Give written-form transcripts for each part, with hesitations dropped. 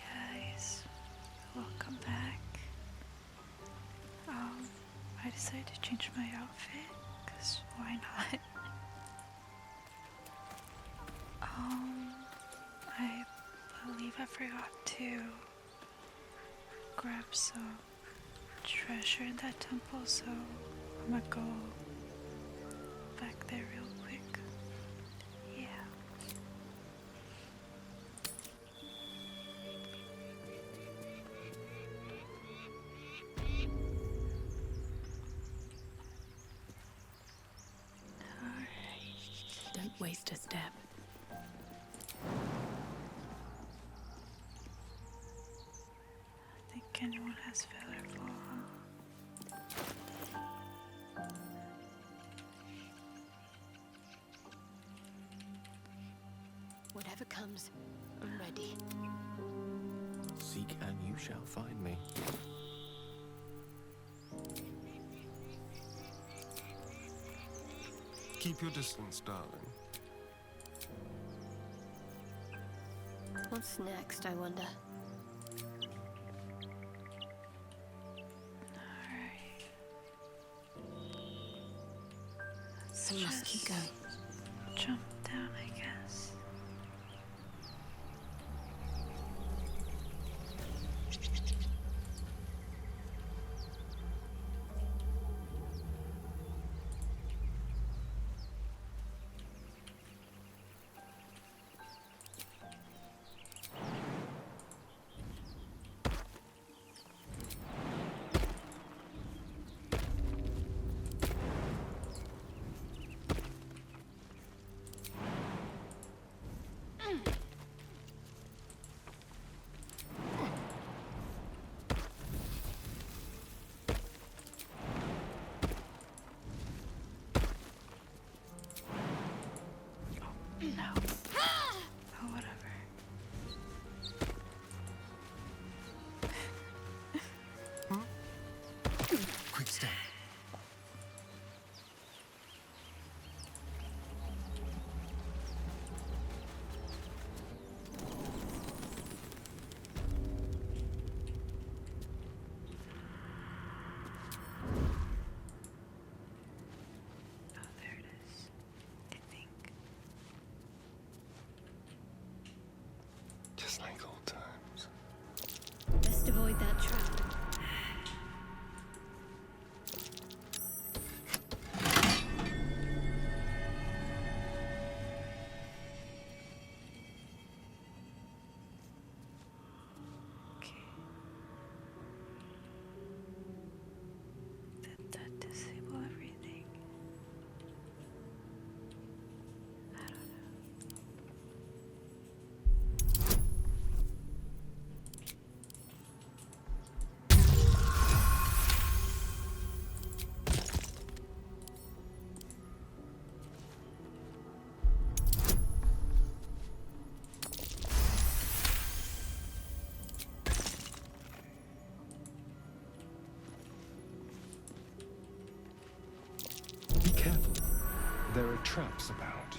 guys, welcome back. I decided to change my outfit, cause why not? I believe I forgot to grab some treasure in that temple, so I'm gonna go back there real quick. Yeah. Don't waste a step. I think anyone has feather fall, Whatever comes, I'm ready. Seek and you shall find me. Keep your distance, darling. What's next, I wonder? Alright. We must keep going. Jump down, I guess. No. Oh, whatever. Quick step. Oh, there it is. I think. Just like old times. Best avoid that trap. Okay. Did that disable everything? I don't know. Be careful. There are traps about.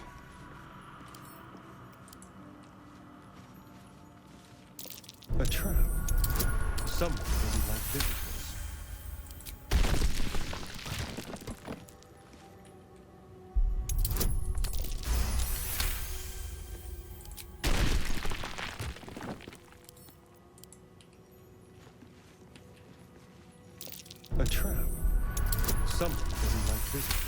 A trap. Someone doesn't like visitors. A trap. Someone doesn't like visitors.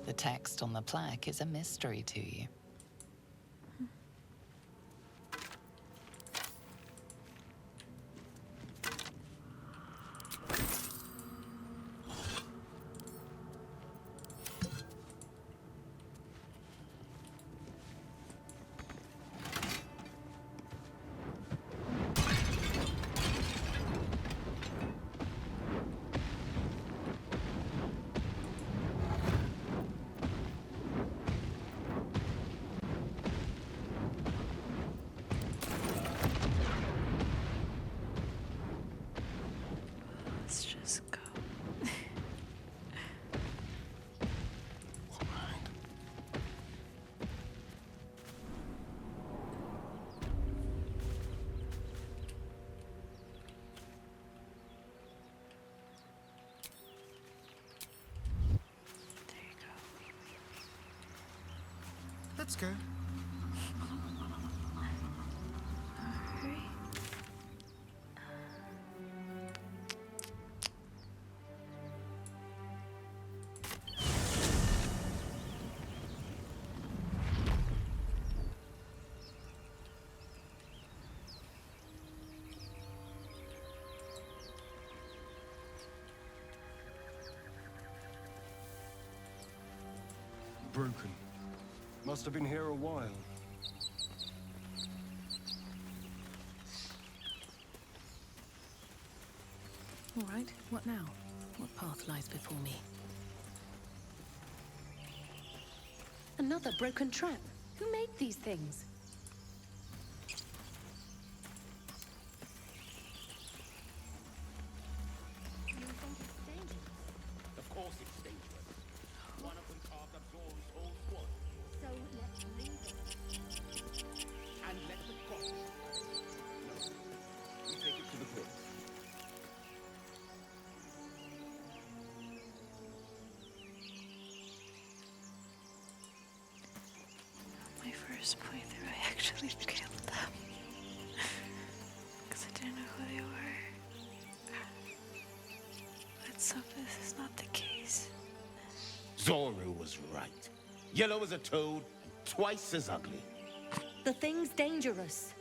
The text on the plaque is a mystery to you. Let's just go. There you go. Let's go. Hurry. Broken. Must have been here a while. All right, what now? What path lies before me? Another broken trap. Who made these things? Of course it's dangerous. One of them carved up Zorn's whole squad. So let's leave it. And let the gods. No. We take it to the brook. My first playthrough, I actually killed them. Because I didn't know who they were. Let's hope this is not the case. Zoru was right. Yellow as a toad, and twice as ugly. The thing's dangerous.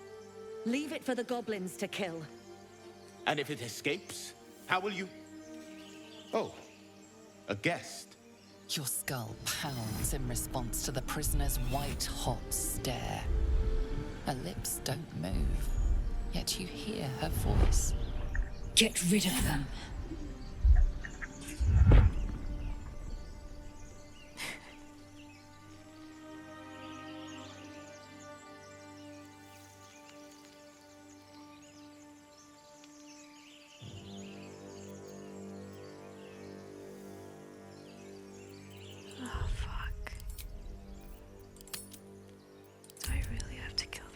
Leave it for the goblins to kill. And if it escapes, how will you... Oh, a guest. Your skull pounds in response to the prisoner's white-hot stare. Her lips don't move, yet you hear her voice. Get rid of them. Oh, fuck. Do I really have to kill them?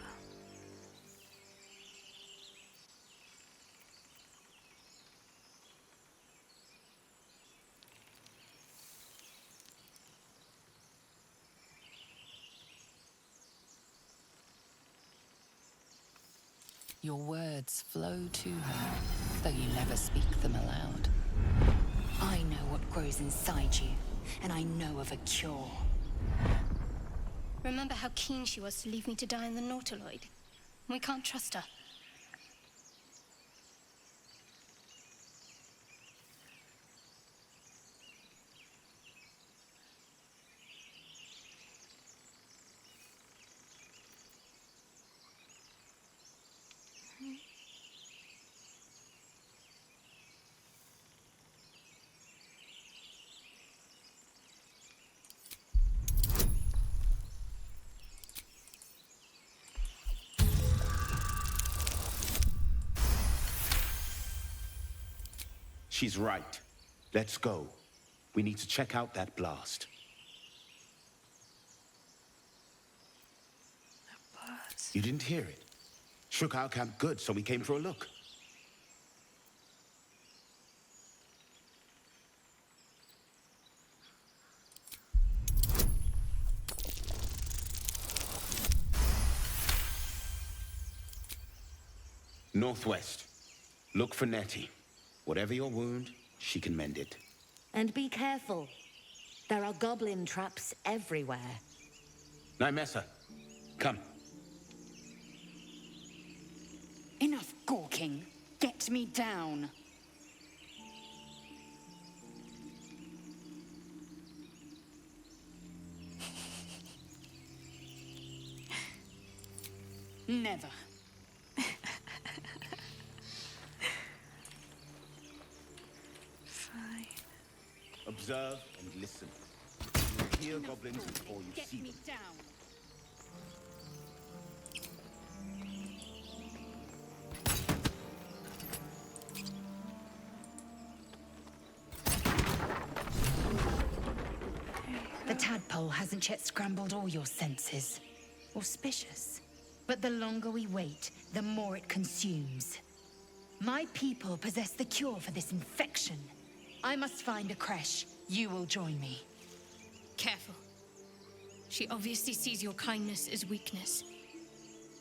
Your words flow to her, though you never speak them aloud. I know what grows inside you, and I know of a cure. Remember how keen she was to leave me to die in the Nautiloid? We can't trust her. She's right. Let's go. We need to check out that blast. The buzz. You didn't hear it? Shook our camp good, so we came for a look. Northwest. Look for Nettie. Whatever your wound, she can mend it. And be careful. There are goblin traps everywhere. Nymessa, come. Enough gawking. Get me down. Never. Fine. Observe and listen. You hear goblins before you Get see me them. down. The tadpole hasn't yet scrambled all your senses. Auspicious. But the longer we wait, the more it consumes. My people possess the cure for this infection. I must find a creche. You will join me. Careful. She obviously sees your kindness as weakness.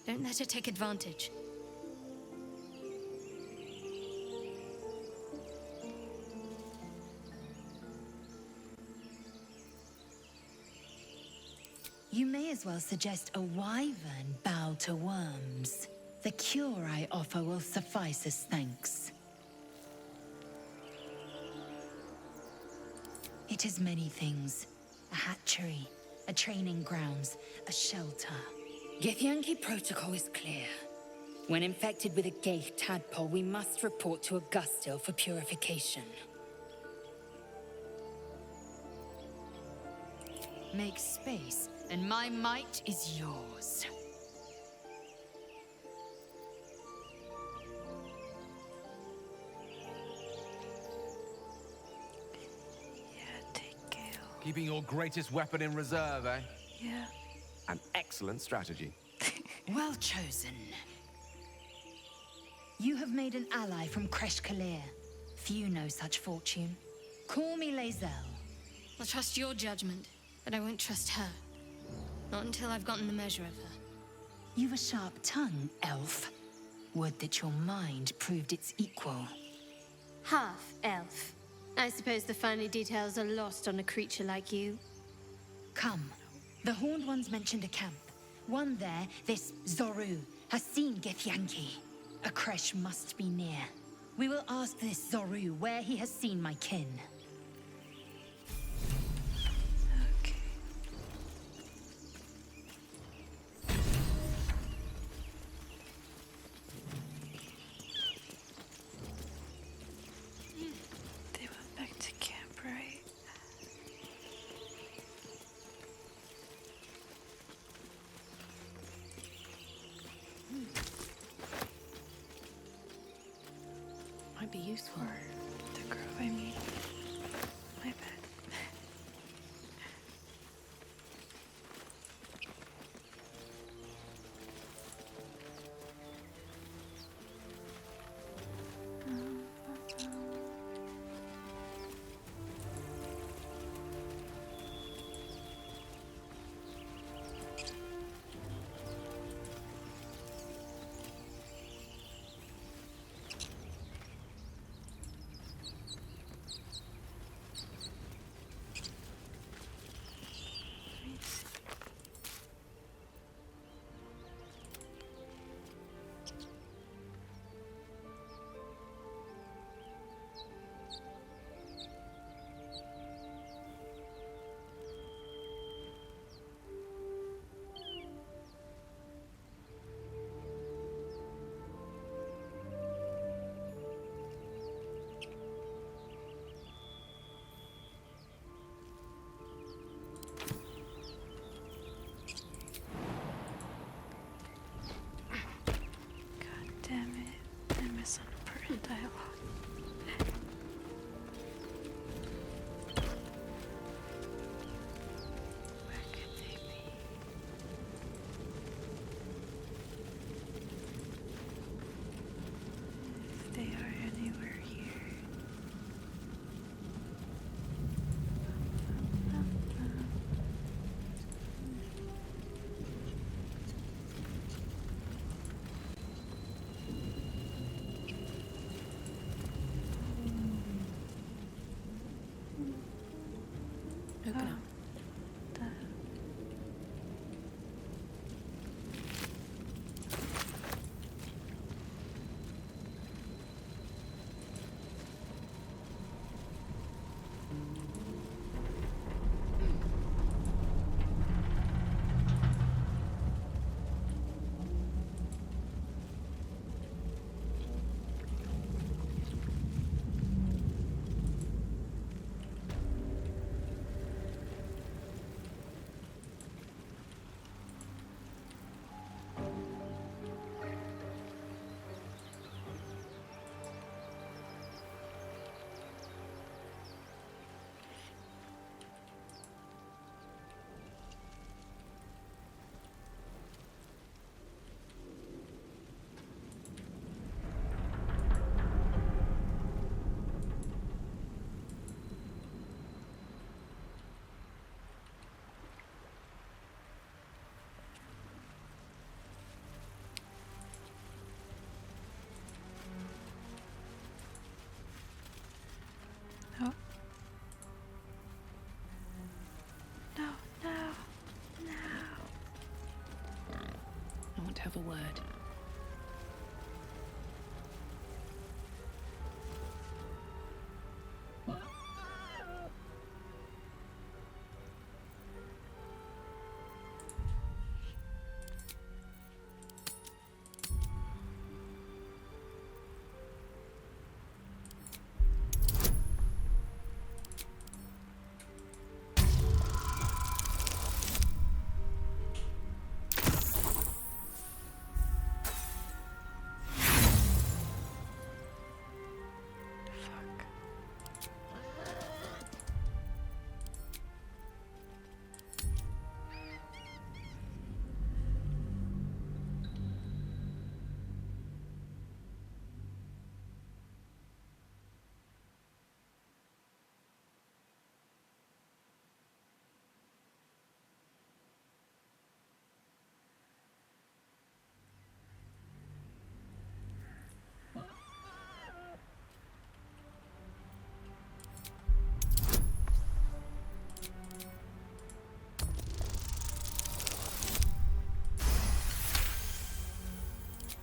Don't let her take advantage. You may as well suggest a wyvern bow to worms. The cure I offer will suffice as thanks. It is many things. A hatchery, a training grounds, a shelter. Githyanki protocol is clear. When infected with a Gaith tadpole, we must report to Augustil for purification. Make space, and my might is yours. Yeah, take Gale. Keeping your greatest weapon in reserve, eh? Yeah. An excellent strategy. Well chosen. You have made an ally from Kresh Kalir. Few know such fortune. Call me LitZ. I'll trust your judgment, but I won't trust her. Not until I've gotten the measure of her. You've a sharp tongue, elf. Would that your mind proved its equal. Half elf. I suppose the finer details are lost on a creature like you. Come. The Horned Ones mentioned a camp. One there, this Zoru, has seen Githyanki. A creche must be near. We will ask this Zoru where he has seen my kin. Okay. They went back to camp, right? Might be useful. Or the grove, I mean. My bad. don't have a word.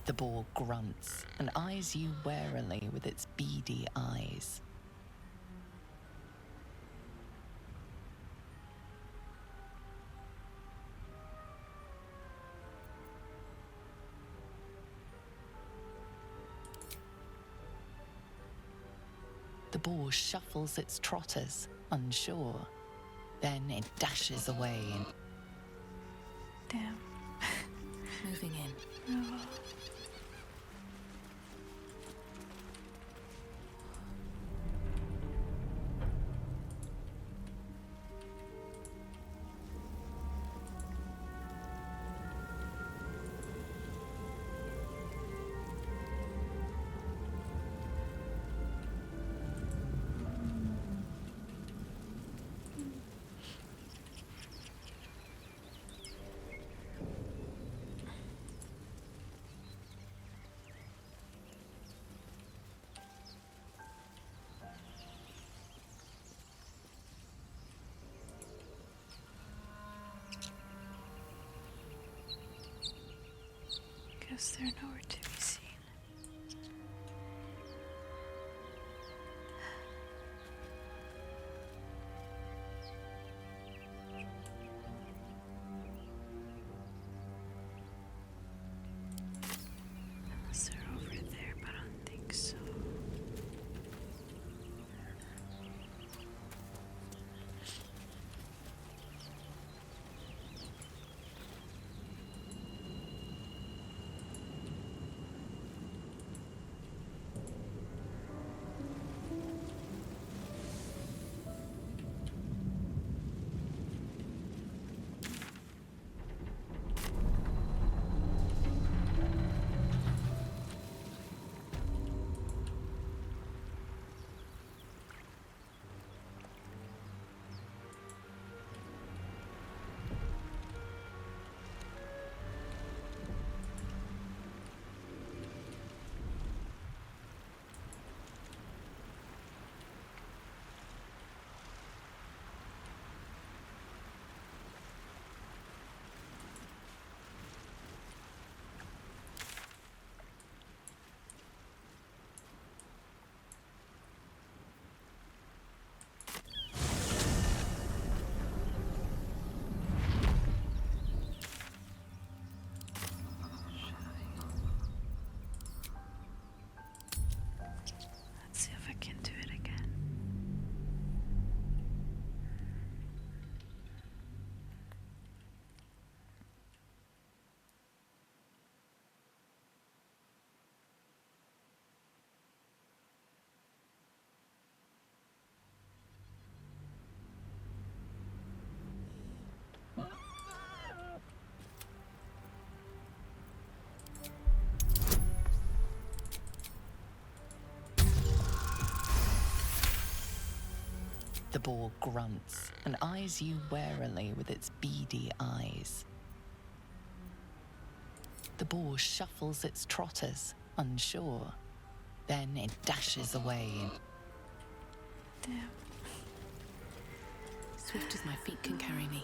The boar grunts and eyes you warily with its beady eyes. The boar shuffles its trotters, unsure. Then it dashes away. Damn. Moving in. Oh. Guess they're nowhere to be seen. Unless they're over there, but I don't think so. Let's see if I can do it again. The boar grunts and eyes you warily with its beady eyes. The boar shuffles its trotters, unsure. Then it dashes away. Damn. Swift as my feet can carry me.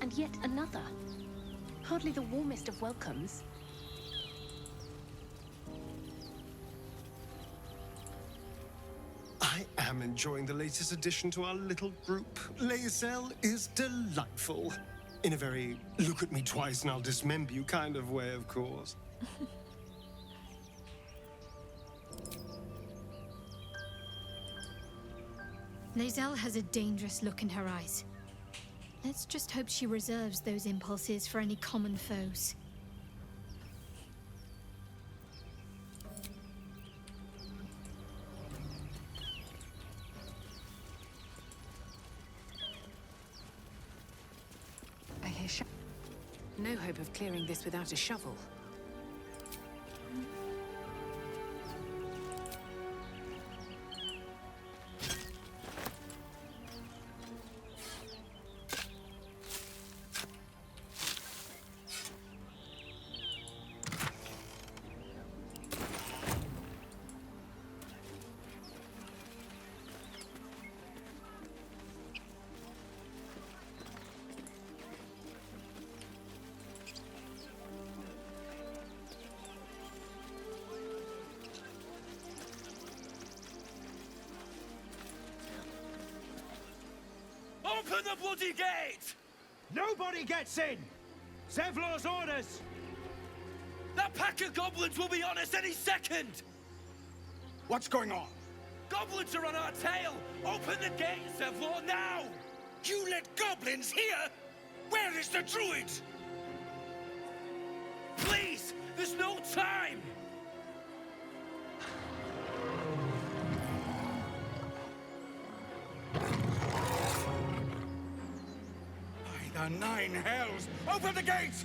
and yet another. Hardly the warmest of welcomes. I am enjoying the latest addition to our little group. LitZ is delightful. In a very look at me twice and I'll dismember you kind of way, of course. LitZ has a dangerous look in her eyes. Let's just hope she reserves those impulses for any common foes. I hear no hope of clearing this without a shovel. Open the bloody gate! Nobody gets in! Zevlor's orders! That pack of goblins will be on us any second! What's going on? Goblins are on our tail! Open the gate, Zevlor, now! You let goblins here? Where is the druid? Please! There's no time! By the 9 hells! Open the gates!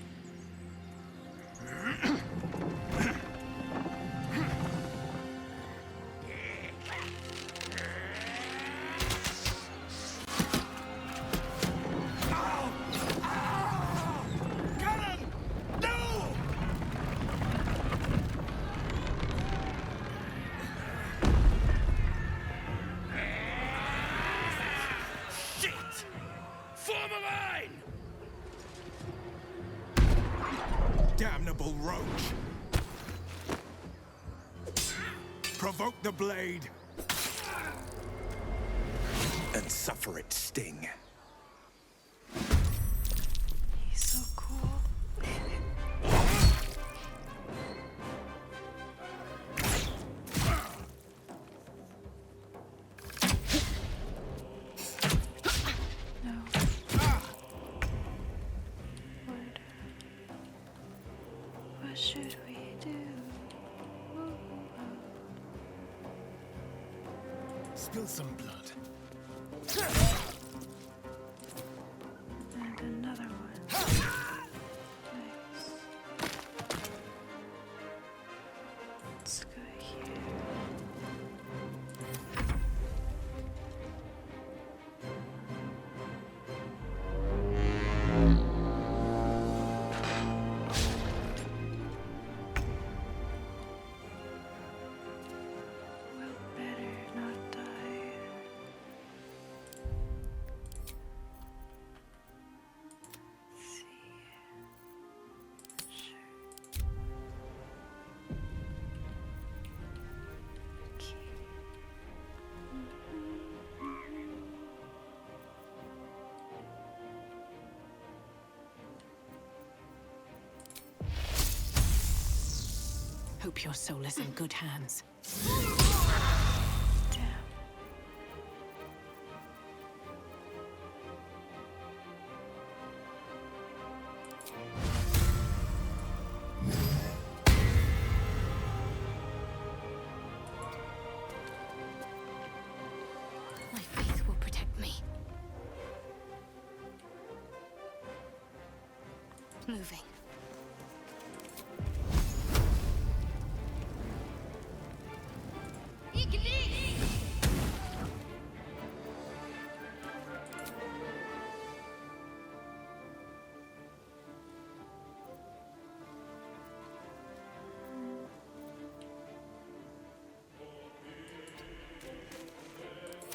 Damnable roach! Provoke the blade! And suffer its sting. He's so cool. What should we do? Spill some blood. And another one. Nice. Let's go here. Hope your soul is in good hands. My faith will protect me. Moving.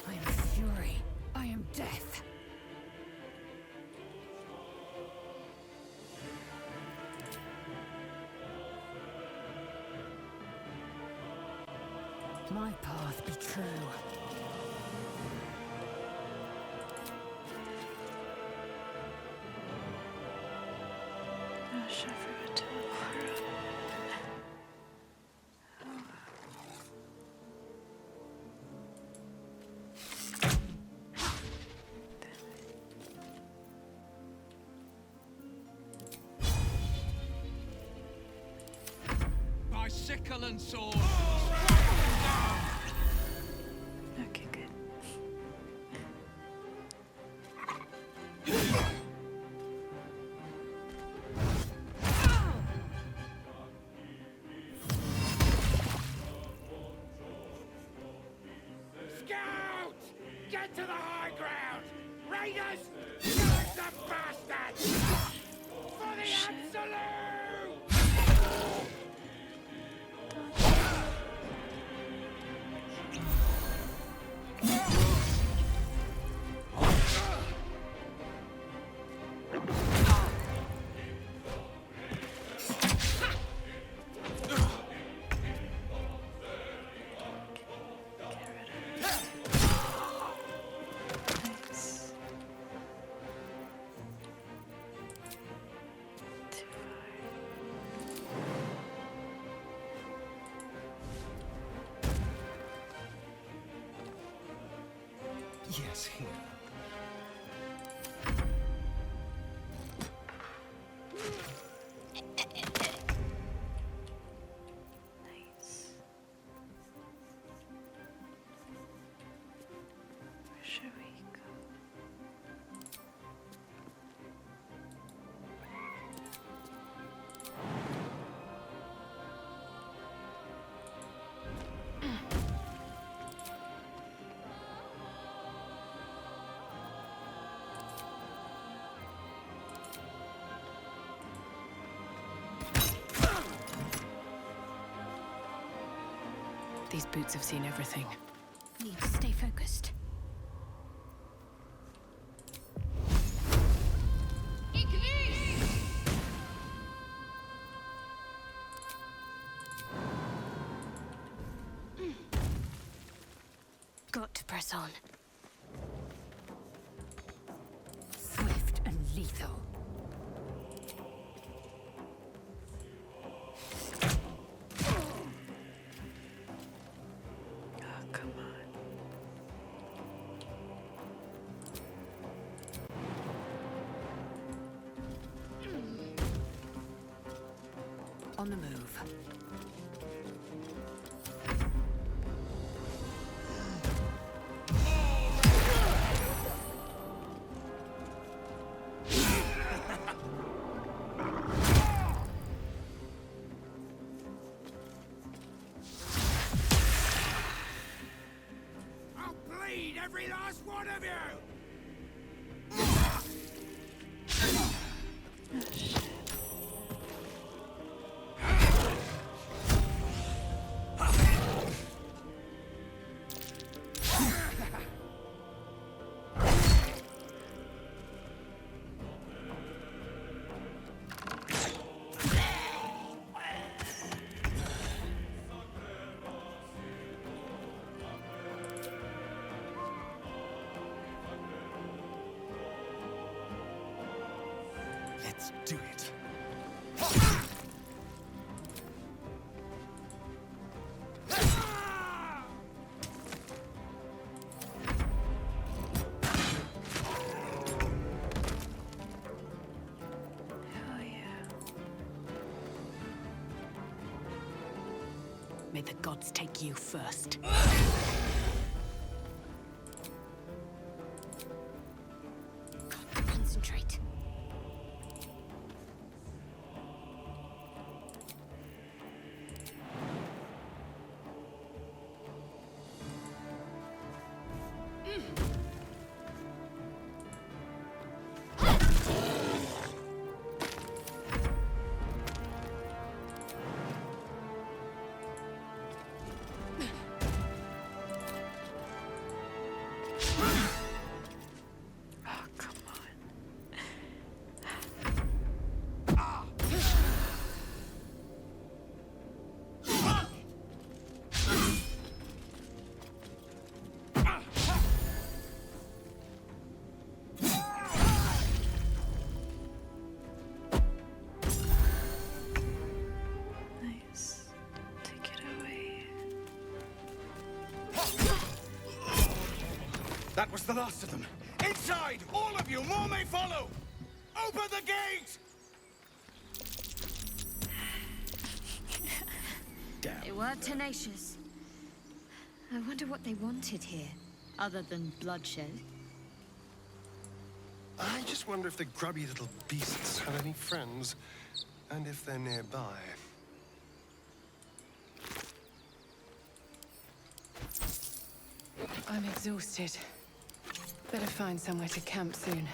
I am fury. I am death. My path be true. Oh, shit, I forgot to water. By sickle and sword. Okay, good. Scout! Get to the high ground! Raiders! Smash the bastards! For the absolute! Thanks. Too Yes, here. nice. Where should we go? These boots have seen everything. Need to stay focused. Got to press on. Swift and lethal. Oh, come on. On the move. I'll bleed every last one of you! Oh, shit. Let's do it. Hell yeah. May the gods take you first. Concentrate. Oh, come on. That was the last of them. Inside! All of you! More may follow! Open the gate! They were tenacious. I wonder what they wanted here, other than bloodshed. I just wonder if the grubby little beasts have any friends, and if they're nearby. I'm exhausted. Better find somewhere to camp soon.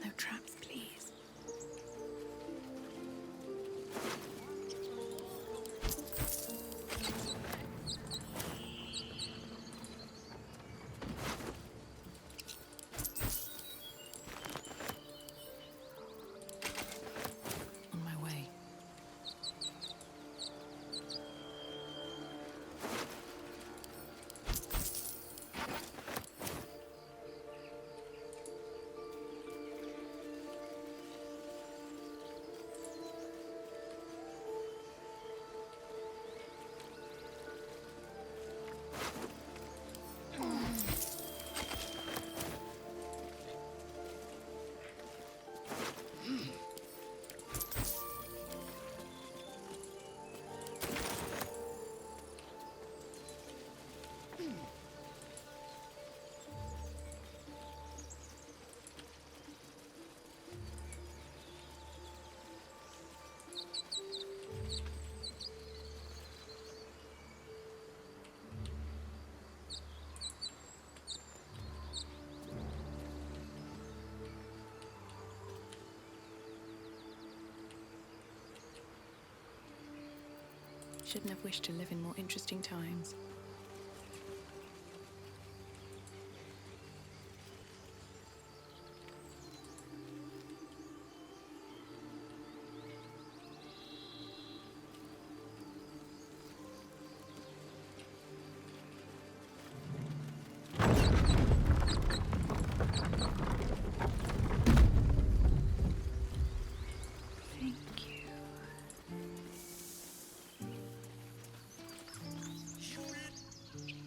No traps, please. On my way. Shouldn't have wished to live in more interesting times.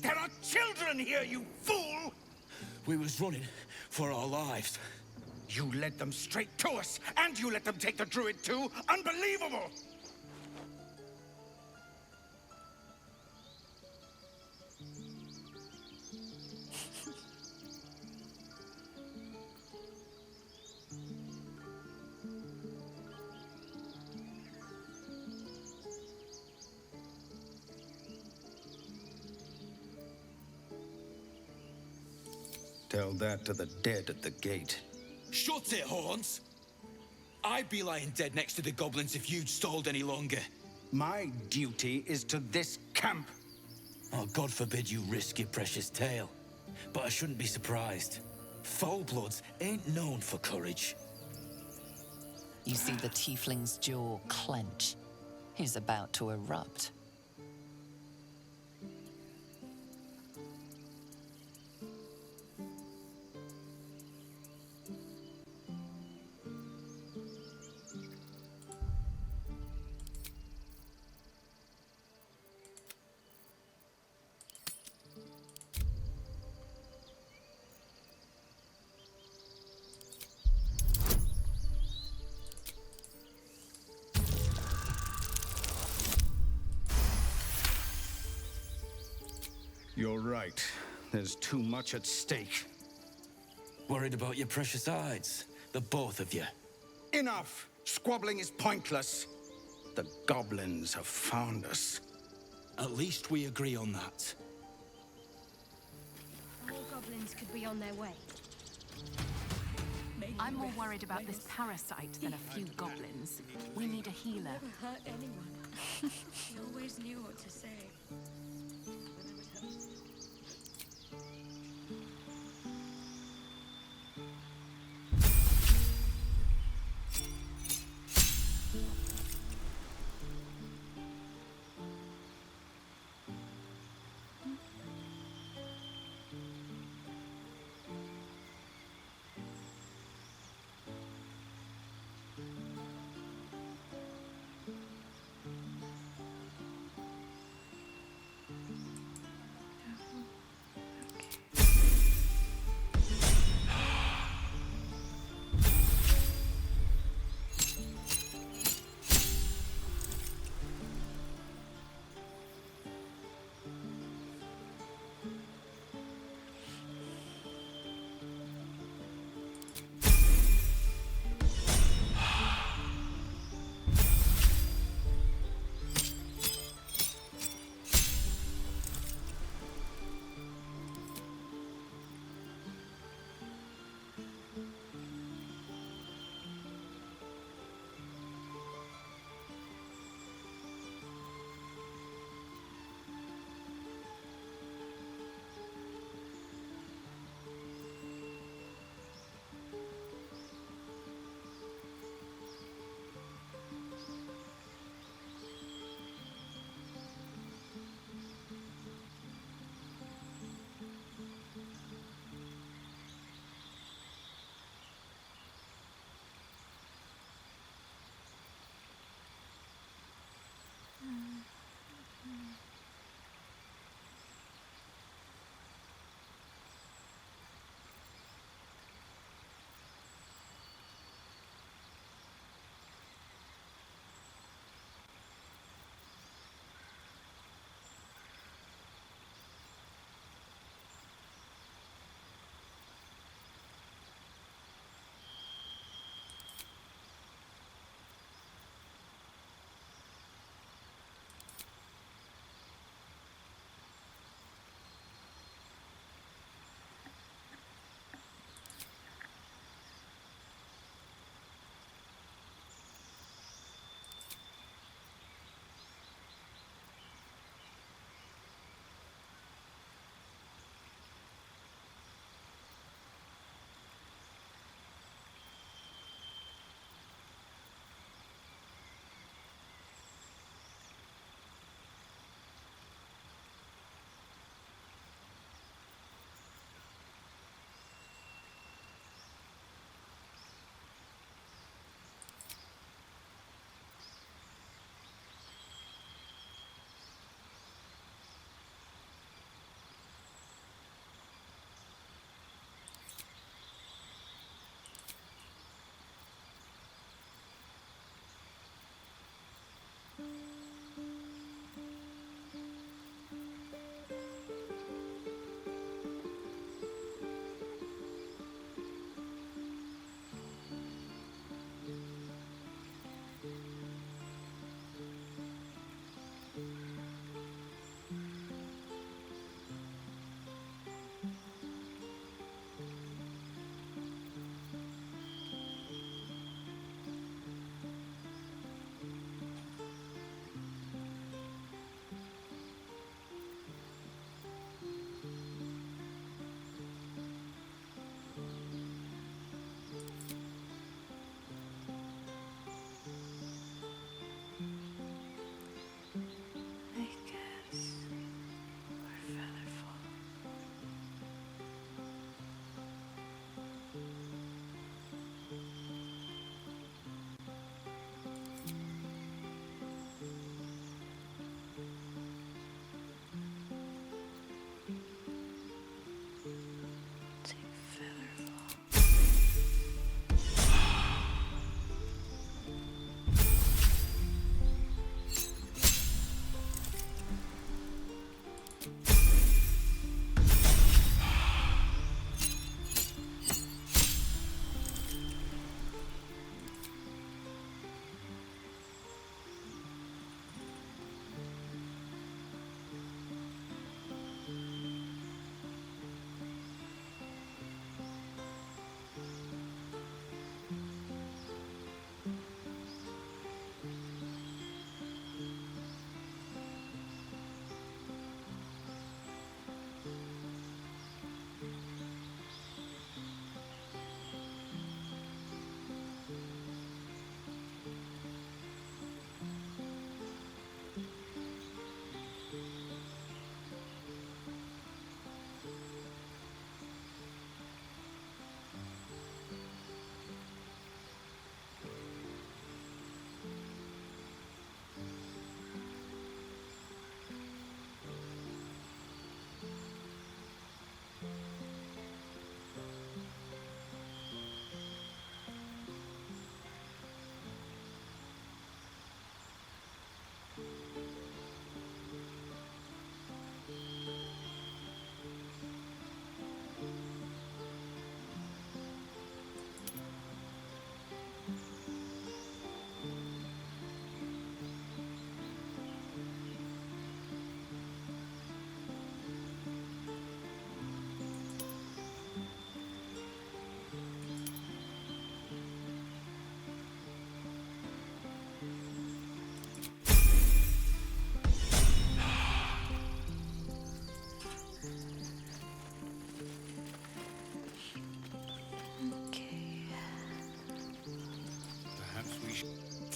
There are children here, you fool! We was running for our lives. You led them straight to us, and you let them take the druid too? Unbelievable! Tell that to the dead at the gate. Shut it, Horns! I'd be lying dead next to the goblins if you'd stalled any longer. My duty is to this camp. Oh, God forbid you risk your precious tail. But I shouldn't be surprised. Foulbloods ain't known for courage. You see the tiefling's jaw clench. He's about to erupt. You're right. There's too much at stake. Worried about your precious hides? The both of you. Enough! Squabbling is pointless. The goblins have found us. At least we agree on that. More goblins could be on their way. I'm more worried about this parasite than a few goblins. We need a healer. Never hurt anyone. He always knew what to say. When I would help.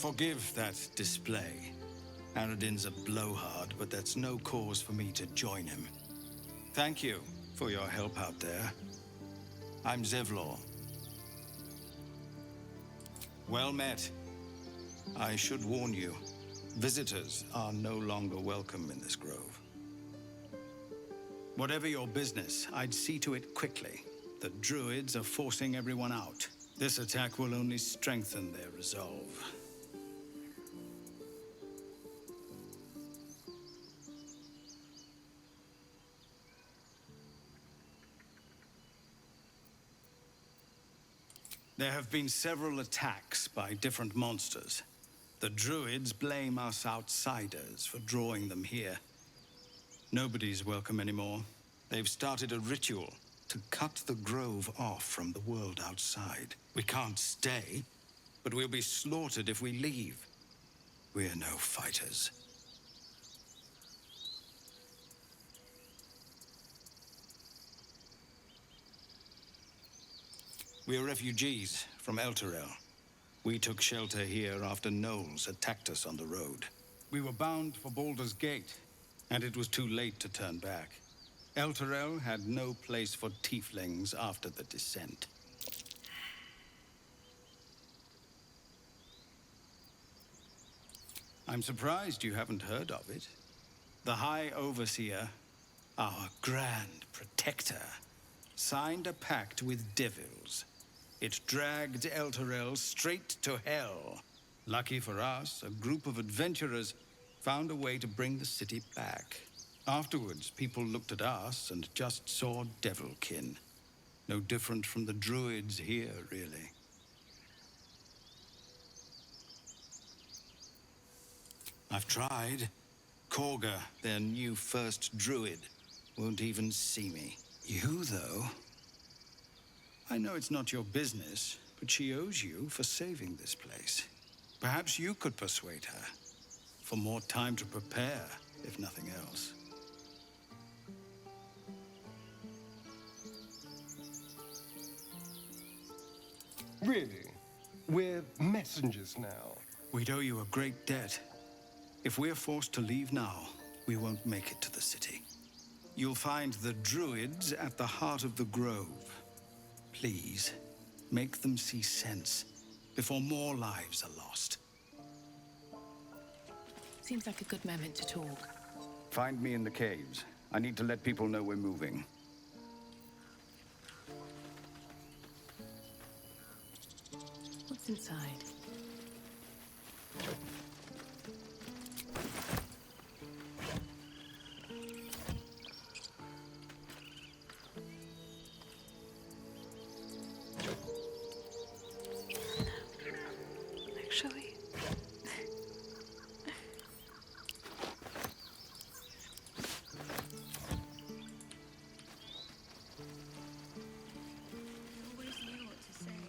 forgive that display. Aradin's a blowhard, but that's no cause for me to join him. Thank you for your help out there. I'm Zevlor. Well met. I should warn you, visitors are no longer welcome in this grove. Whatever your business, I'd see to it quickly. The druids are forcing everyone out. This attack will only strengthen their resolve. There have been several attacks by different monsters. The druids blame us outsiders for drawing them here. Nobody's welcome anymore. They've started a ritual to cut the grove off from the world outside. We can't stay, but we'll be slaughtered if we leave. We're no fighters. We're refugees from Elturel. We took shelter here after gnolls attacked us on the road. We were bound for Baldur's Gate, and it was too late to turn back. Elturel had no place for tieflings after the descent. I'm surprised you haven't heard of it. The High Overseer, our Grand Protector, signed a pact with devils. It dragged Elturel straight to hell. Lucky for us, a group of adventurers found a way to bring the city back. Afterwards, people looked at us and just saw devilkin. No different from the druids here, really. I've tried. Korga, their new first druid, won't even see me. You, though? I know it's not your business, but she owes you for saving this place. Perhaps you could persuade her. For more time to prepare, if nothing else. Really? We're messengers now. We'd owe you a great debt. If we're forced to leave now, we won't make it to the city. You'll find the druids at the heart of the grove. Please, make them see sense before more lives are lost. Seems like a good moment to talk. Find me in the caves. I need to let people know we're moving. What's inside? Actually. Always knew what to say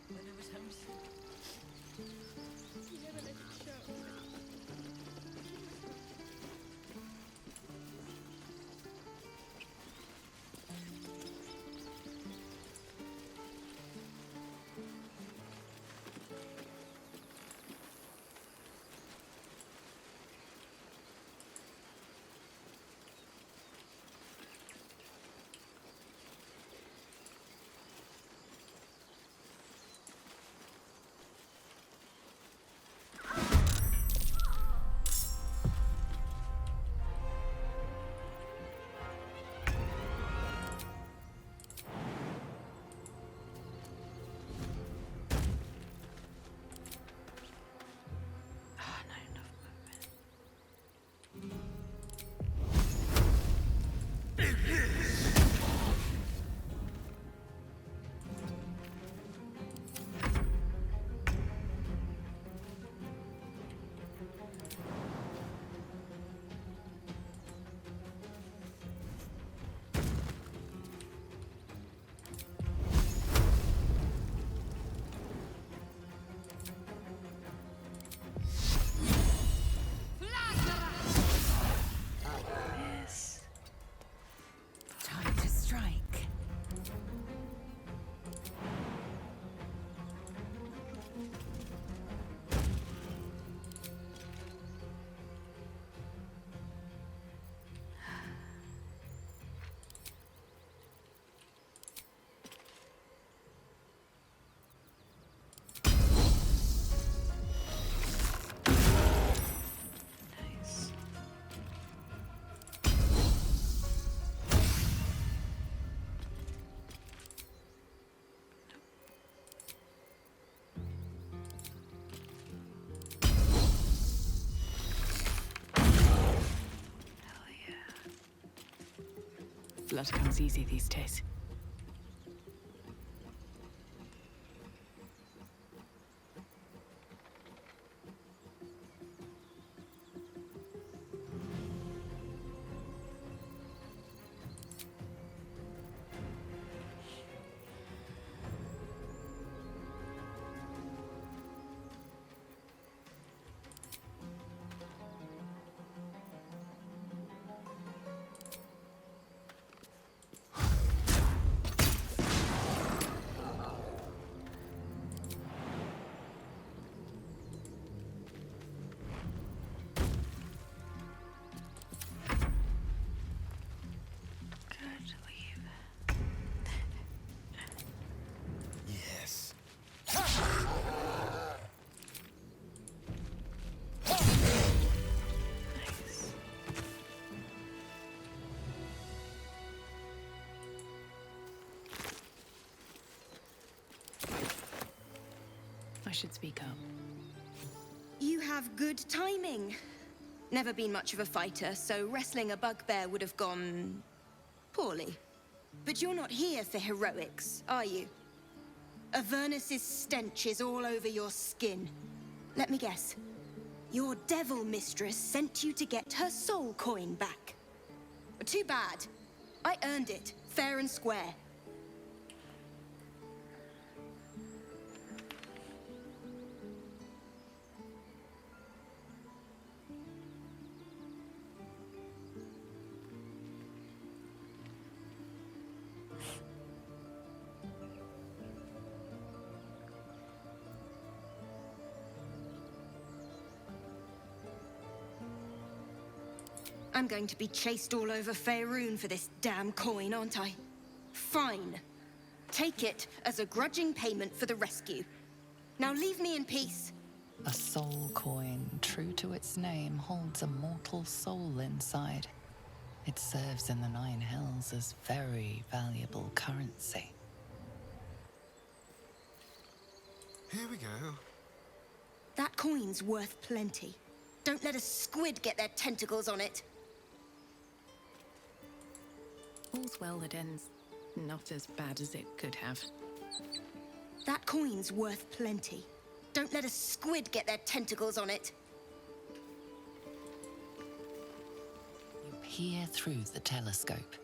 when I was homesick. Blood comes easy these days. Yes. I should speak up. You have good timing. Never been much of a fighter, so wrestling a bugbear would have gone poorly. But you're not here for heroics, are you? Avernus's stench is all over your skin. Let me guess. Your devil mistress sent you to get her soul coin back. Too bad. I earned it, fair and square. I'm going to be chased all over Faerun for this damn coin, aren't I? Fine. Take it as a grudging payment for the rescue. Now leave me in peace. A soul coin, true to its name, holds a mortal soul inside. It serves in the Nine Hells as very valuable currency. Here we go. That coin's worth plenty. Don't let a squid get their tentacles on it. All's well that ends not as bad as it could have. That coin's worth plenty. Don't let a squid get their tentacles on it. You peer through the telescope.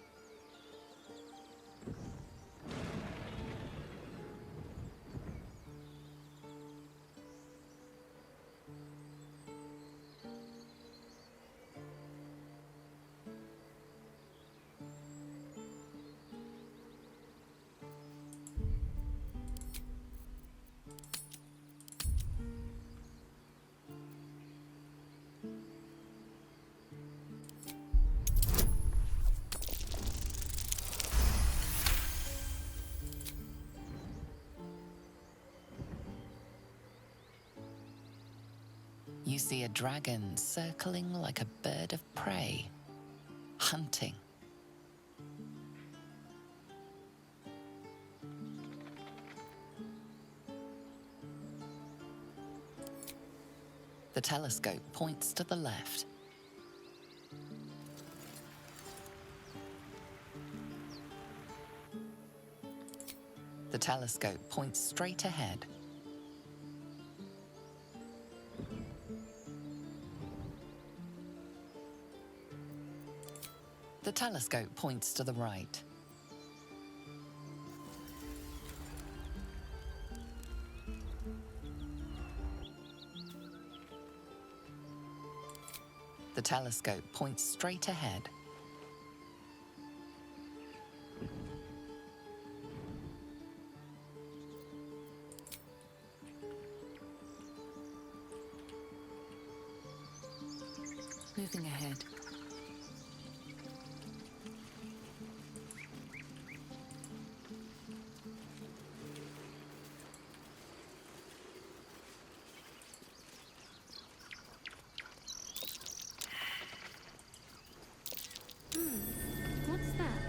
You see a dragon circling like a bird of prey, hunting. The telescope points to the left. The telescope points straight ahead. The telescope points to the right. The telescope points straight ahead. Moving ahead. What's that?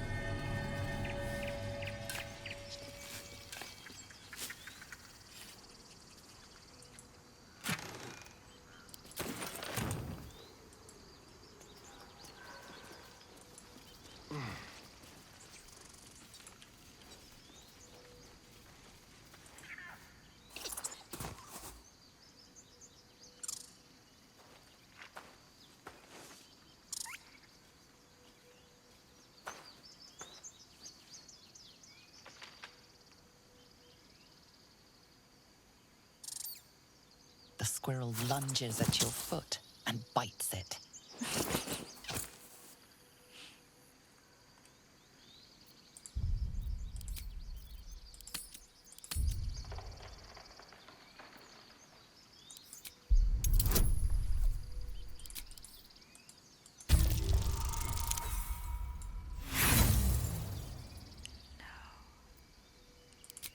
squirrel lunges at your foot and bites it.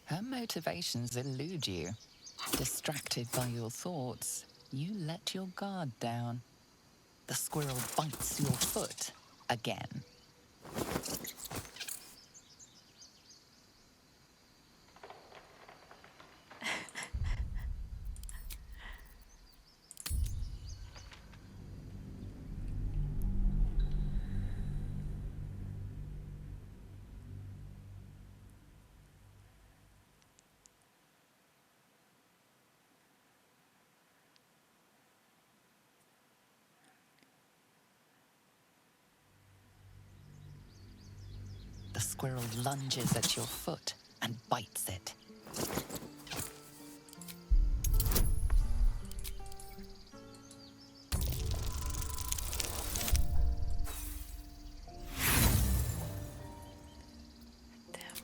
Her motivations elude you. Distracted by your thoughts, you let your guard down. The squirrel bites your foot again. The squirrel lunges at your foot and bites it.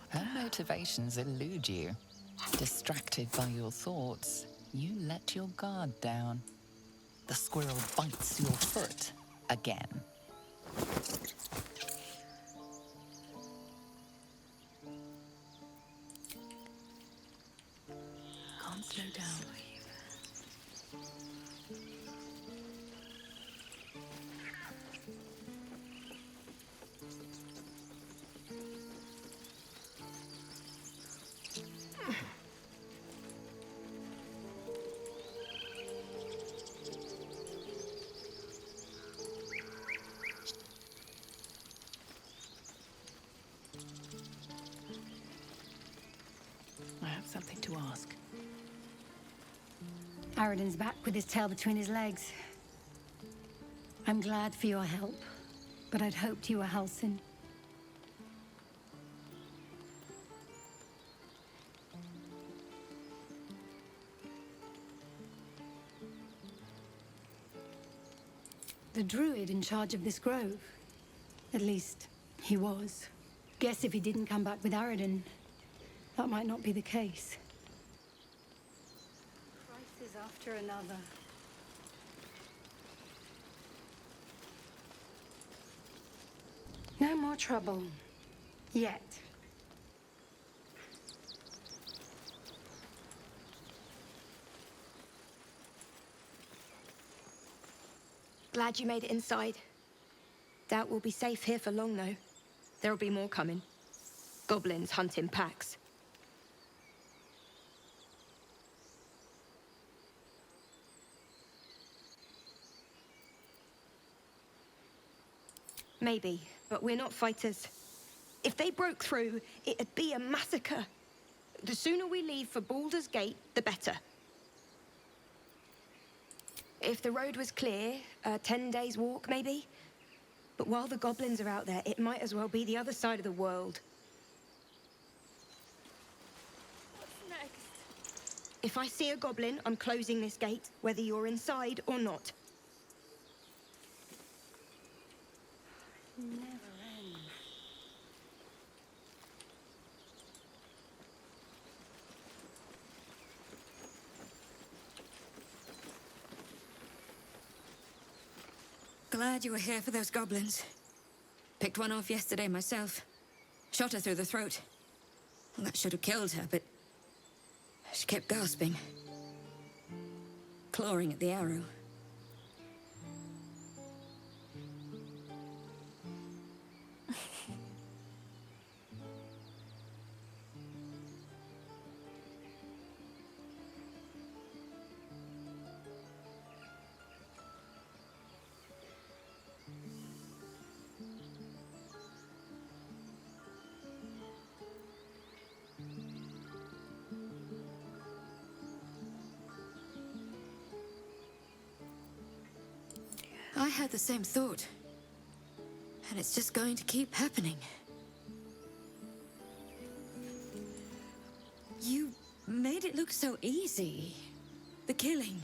Her motivations elude you. Distracted by your thoughts, you let your guard down. The squirrel bites your foot again. Can't slow down. I have something to ask. Aradin's back with his tail between his legs. I'm glad for your help, but I'd hoped you were Halsin. The druid in charge of this grove. At least, he was. Guess if he didn't come back with Aradin, that might not be the case. Crisis after another. No more trouble. Yet. Glad you made it inside. Doubt we'll be safe here for long, though. There'll be more coming. Goblins hunt in packs. Maybe, but we're not fighters. If they broke through, it'd be a massacre. The sooner we leave for Baldur's Gate, the better. If the road was clear, 10 days walk, maybe? But while the goblins are out there, it might as well be the other side of the world. What's next? If I see a goblin, I'm closing this gate, whether you're inside or not. Never ends. Glad you were here for those goblins. Picked one off yesterday myself. Shot her through the throat. Well, that should have killed her, but she kept gasping. Clawing at the arrow. I had the same thought. And it's just going to keep happening. You made it look so easy. The killing.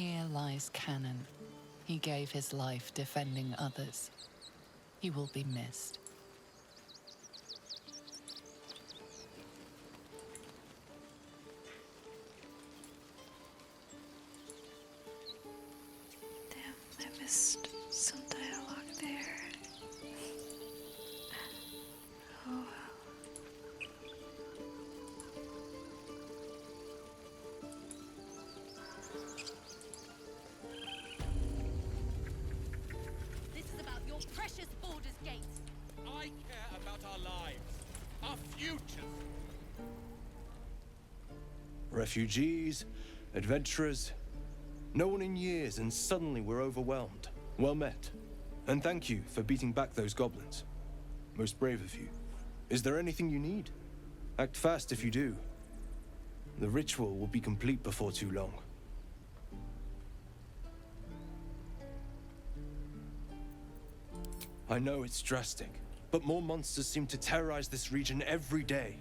Here lies Cannon. He gave his life defending others. He will be missed. Damn, I missed some dialogue there. Oh well. This is about your precious Baldur's Gate. I care about our lives, our futures. Refugees, adventurers, no one in years, and suddenly we're overwhelmed. Well met. And thank you for beating back those goblins. Most brave of you. Is there anything you need? Act fast if you do. The ritual will be complete before too long. I know it's drastic, but more monsters seem to terrorize this region every day.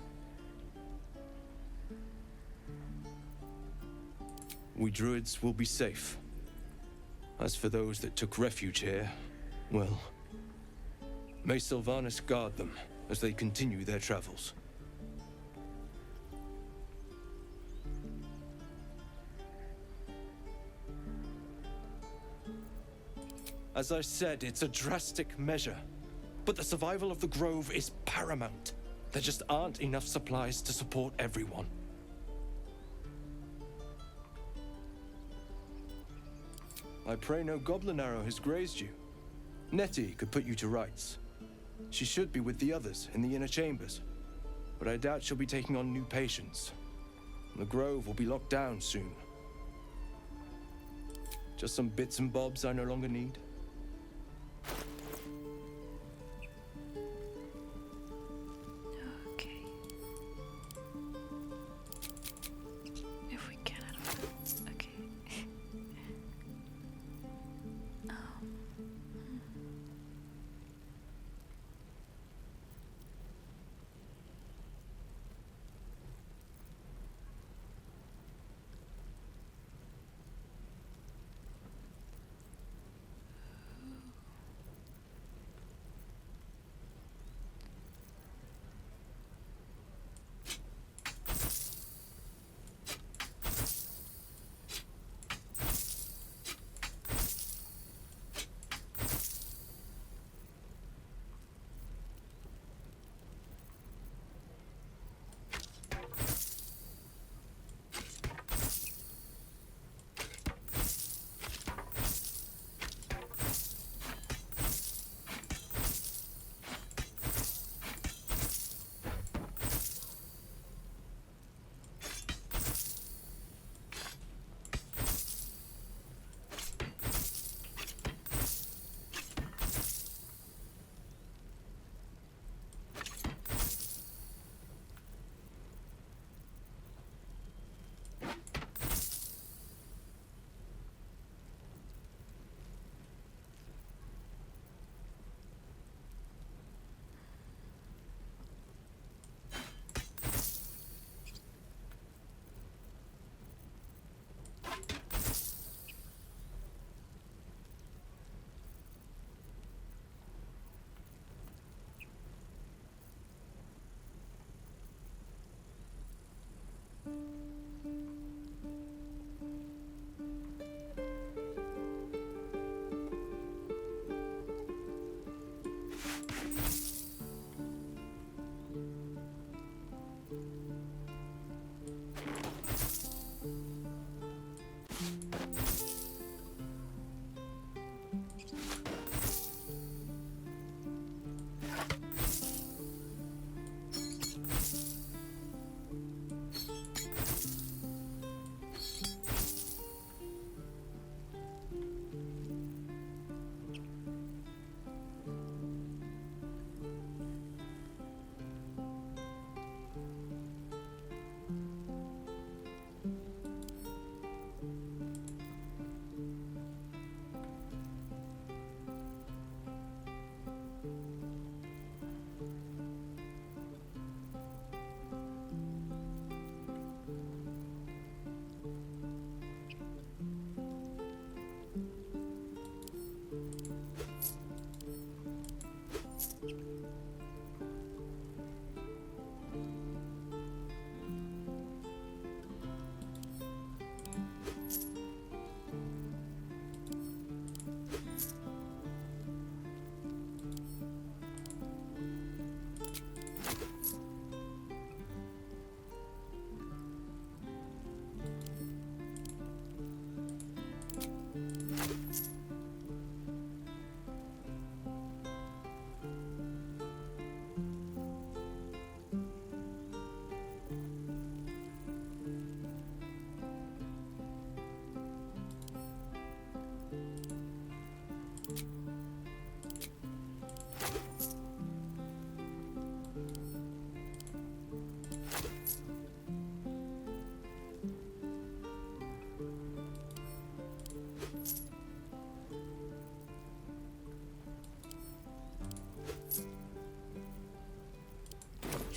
We druids will be safe. As for those that took refuge here, well, may Sylvanas guard them as they continue their travels. As I said, it's a drastic measure, but the survival of the Grove is paramount. There just aren't enough supplies to support everyone. I pray no goblin arrow has grazed you. Nettie could put you to rights. She should be with the others in the inner chambers, but I doubt she'll be taking on new patients. The Grove will be locked down soon. Just some bits and bobs I no longer need. Okay. If we can at all. Okay.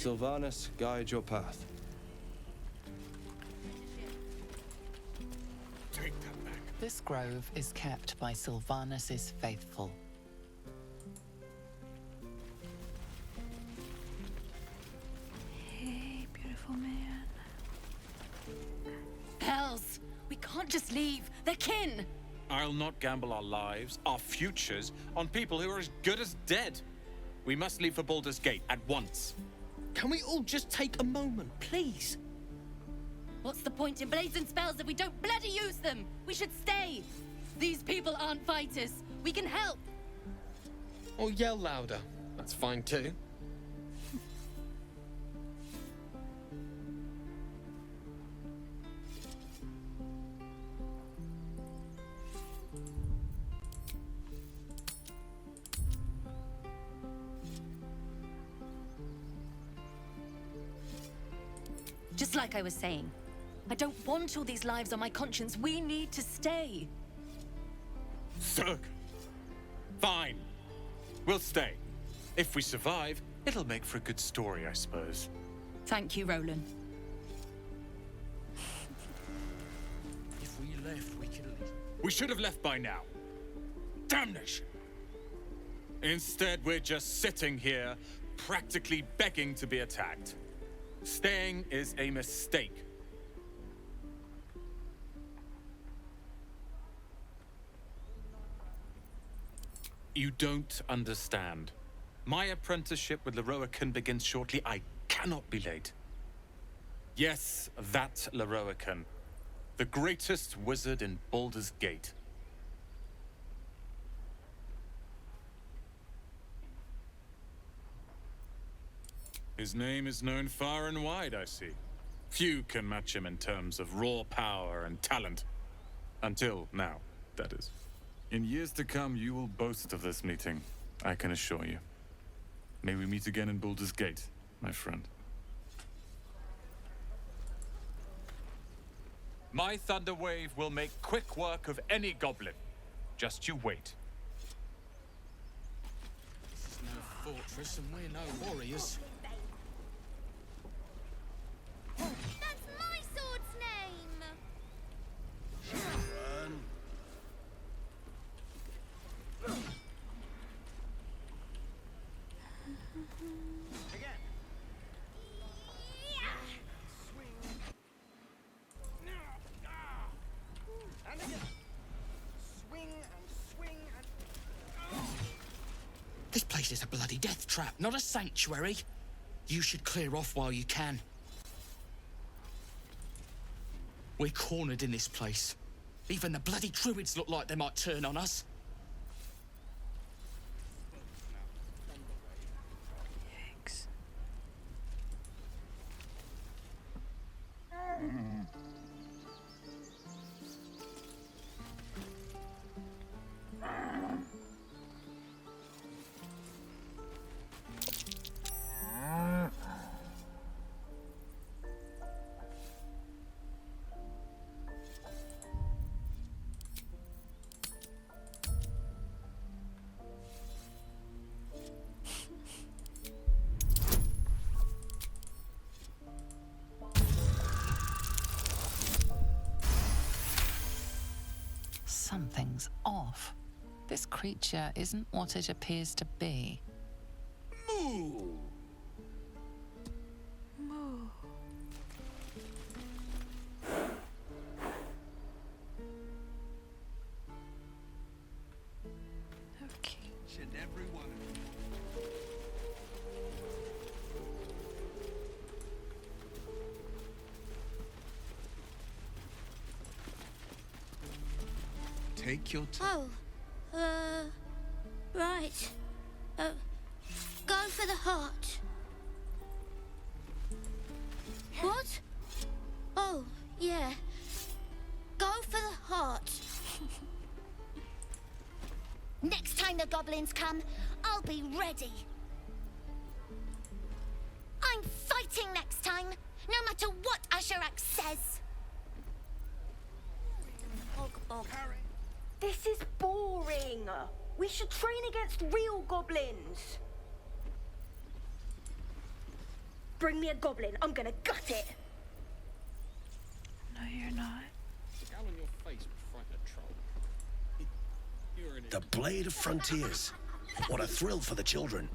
Sylvanas, guide your path. Take that back. This grove is kept by Sylvanas's faithful. Hey, beautiful man. Hells! We can't just leave. They're kin! I'll not gamble our lives, our futures, on people who are as good as dead. We must leave for Baldur's Gate at once. Can we all just take a moment, please? What's the point in blazing spells if we don't bloody use them? We should stay. These people aren't fighters. We can help. Or yell louder. That's fine too. Just like I was saying, I don't want all these lives on my conscience. We need to stay. Zerg. Fine. We'll stay. If we survive, it'll make for a good story, I suppose. Thank you, Roland. If we left, we could at least... We should have left by now. Damnation! Instead, we're just sitting here, practically begging to be attacked. Staying is a mistake. You don't understand. My apprenticeship with Leroican begins shortly. I cannot be late. Yes, that Leroican. The greatest wizard in Baldur's Gate. His name is known far and wide, I see. Few can match him in terms of raw power and talent. Until now, that is. In years to come, you will boast of this meeting, I can assure you. May we meet again in Baldur's Gate, my friend. My Thunder Wave will make quick work of any goblin. Just you wait. This is no fortress and we're no warriors. That's my sword's name! Sharon. Again. Swing. And again. Swing and swing and... This place is a bloody death trap, not a sanctuary. You should clear off while you can. We're cornered in this place. Even the bloody druids look like they might turn on us. Yikes. Something's off. This creature isn't what it appears to be. Moo! Moo. Okay. Send everyone. Take your time. Oh, right. Go for the heart. What? Oh, yeah. Go for the heart. Next time the goblins come, I'll be ready. I'm fighting next time, no matter what Asherak says. This is boring. We should train against real goblins. bring me a goblin, I'm gonna gut it. No, you're not. The Blade of Frontiers. What a thrill for the children.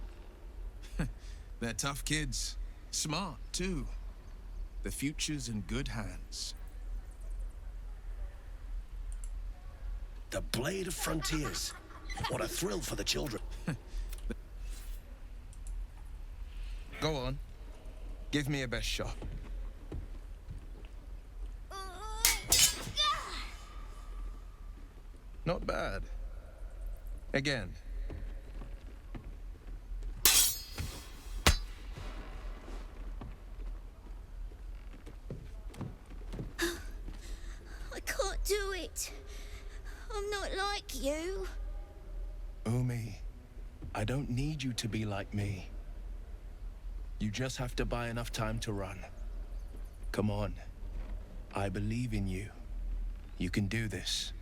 They're tough kids. Smart, too. The future's in good hands. The Blade of Frontiers. What a thrill for the children. Go on. Give me a best shot. Not bad. Again. I can't do it. I'm not like you. Umi, I don't need you to be like me. You just have to buy enough time to run. Come on. I believe in you. You can do this.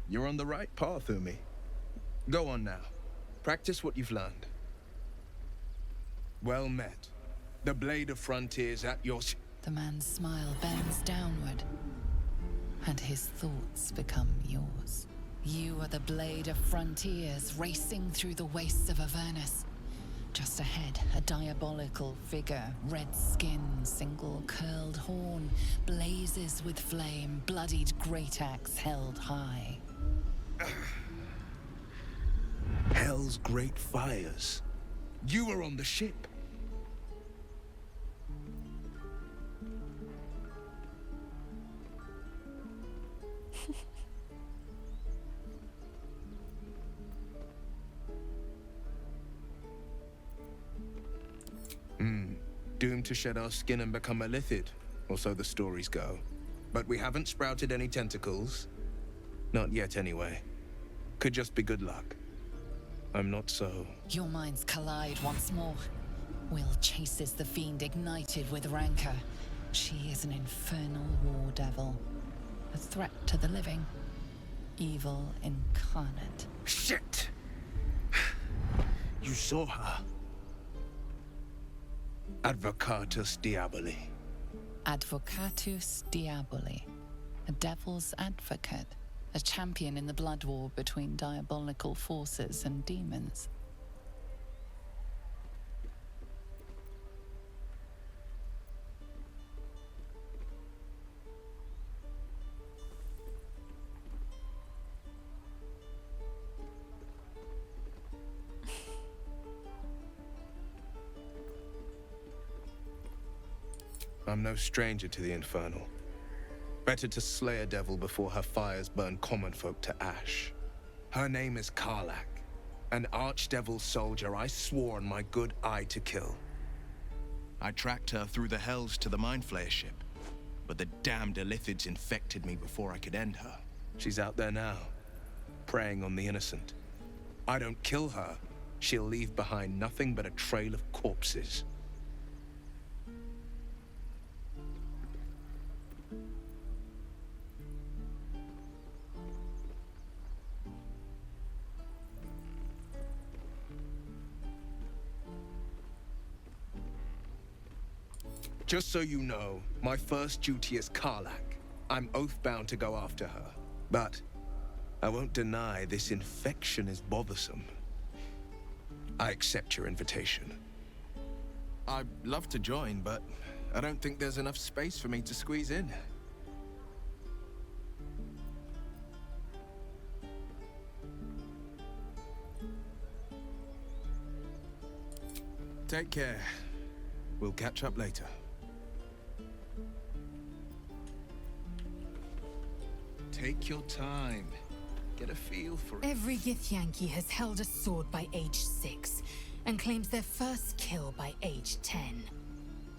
You're on the right path, Umi. Go on now. Practice what you've learned. Well met. The Blade of Frontiers at your... The man's smile bends downward, and his thoughts become yours. You are the Blade of Frontiers, racing through the wastes of Avernus. Just ahead, a diabolical figure, red skin, single curled horn, blazes with flame, bloodied great axe held high. Hell's great fires. You were on the ship. Doomed to shed our skin and become a lithid, or so the stories go. But we haven't sprouted any tentacles. Not yet, anyway. Could just be good luck. I'm not so... Your minds collide once more. Will chases the fiend ignited with rancor. She is an infernal war devil. A threat to the living. Evil incarnate. Shit! You saw her. Advocatus Diaboli. Advocatus Diaboli. A devil's advocate. A champion in the blood war between diabolical forces and demons. I'm no stranger to the infernal. Better to slay a devil before her fires burn common folk to ash. Her name is Karlach, an archdevil soldier I swore on my good eye to kill. I tracked her through the hells to the Mind Flayer ship, but the damned Illithids infected me before I could end her. She's out there now, preying on the innocent. I don't kill her, she'll leave behind nothing but a trail of corpses. Just so you know, my first duty is Karlach. I'm oath-bound to go after her. But I won't deny this infection is bothersome. I accept your invitation. I'd love to join, but I don't think there's enough space for me to squeeze in. Take care. We'll catch up later. Take your time. Get a feel for it. Every Githyanki has held a sword by age 6, and claims their first kill by age 10.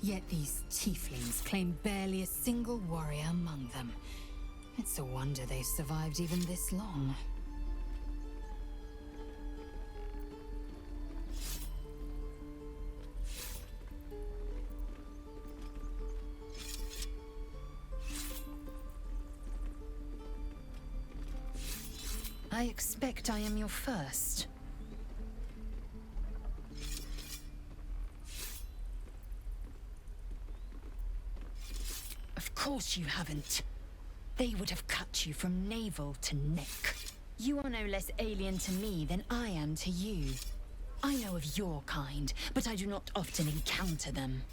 Yet these tieflings claim barely a single warrior among them. It's a wonder they've survived even this long. I expect I am your first. Of course you haven't. They would have cut you from navel to neck. You are no less alien to me than I am to you. I know of your kind, but I do not often encounter them.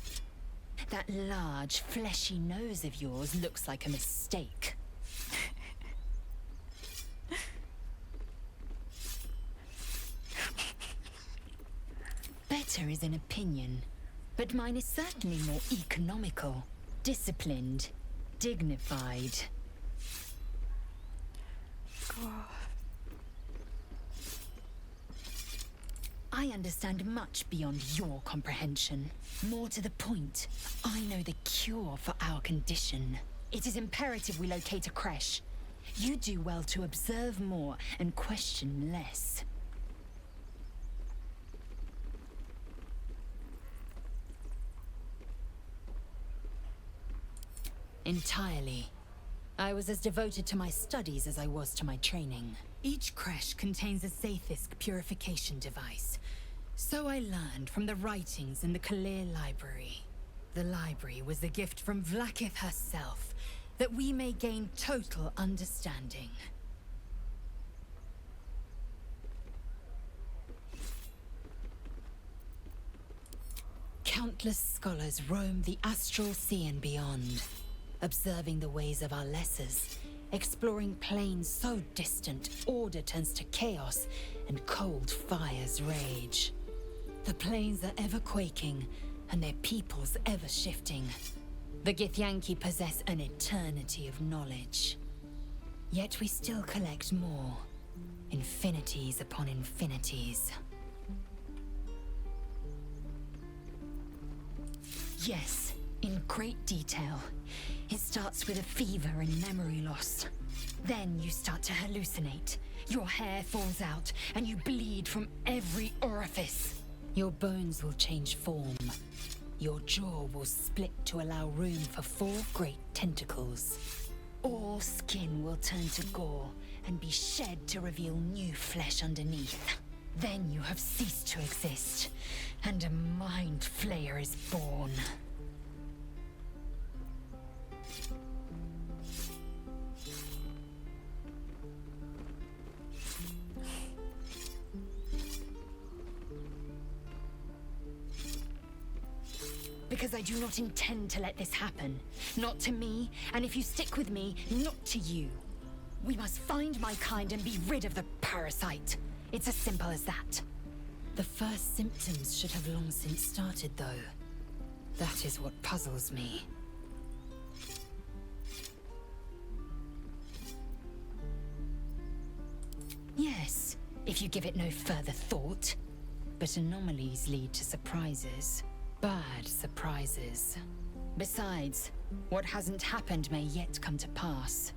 That large, fleshy nose of yours looks like a mistake. Better is an opinion, but mine is certainly more economical, disciplined, dignified. I understand much beyond your comprehension. More to the point, I know the cure for our condition. It is imperative we locate a creche. You do well to observe more and question less. Entirely. I was as devoted to my studies as I was to my training. Each creche contains a Zaithisk purification device. So I learned from the writings in the Kalir library. The library was a gift from Vlaakith herself, that we may gain total understanding. Countless scholars roam the astral sea and beyond, observing the ways of our lessers, exploring planes so distant, order turns to chaos, and cold fires rage. The planes are ever quaking, and their peoples ever shifting. The Githyanki possess an eternity of knowledge. Yet we still collect more. Infinities upon infinities. Yes, in great detail. It starts with a fever and memory loss. Then you start to hallucinate. Your hair falls out, and you bleed from every orifice. Your bones will change form. Your jaw will split to allow room for 4 great tentacles. All skin will turn to gore and be shed to reveal new flesh underneath. Then you have ceased to exist, and a mind flayer is born. Because I do not intend to let this happen. Not to me, and if you stick with me, not to you. We must find my kind and be rid of the parasite. It's as simple as that. The first symptoms should have long since started, though. That is what puzzles me. Yes, if you give it no further thought. But anomalies lead to surprises. Bad surprises. Besides, what hasn't happened may yet come to pass.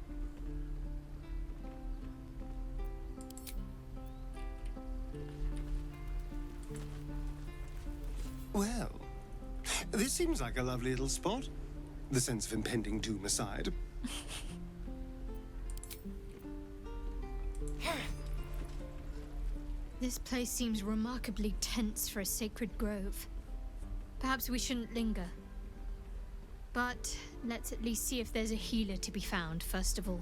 Well, this seems like a lovely little spot. The sense of impending doom aside. This place seems remarkably tense for a sacred grove. Perhaps we shouldn't linger. But let's at least see if there's a healer to be found, first of all.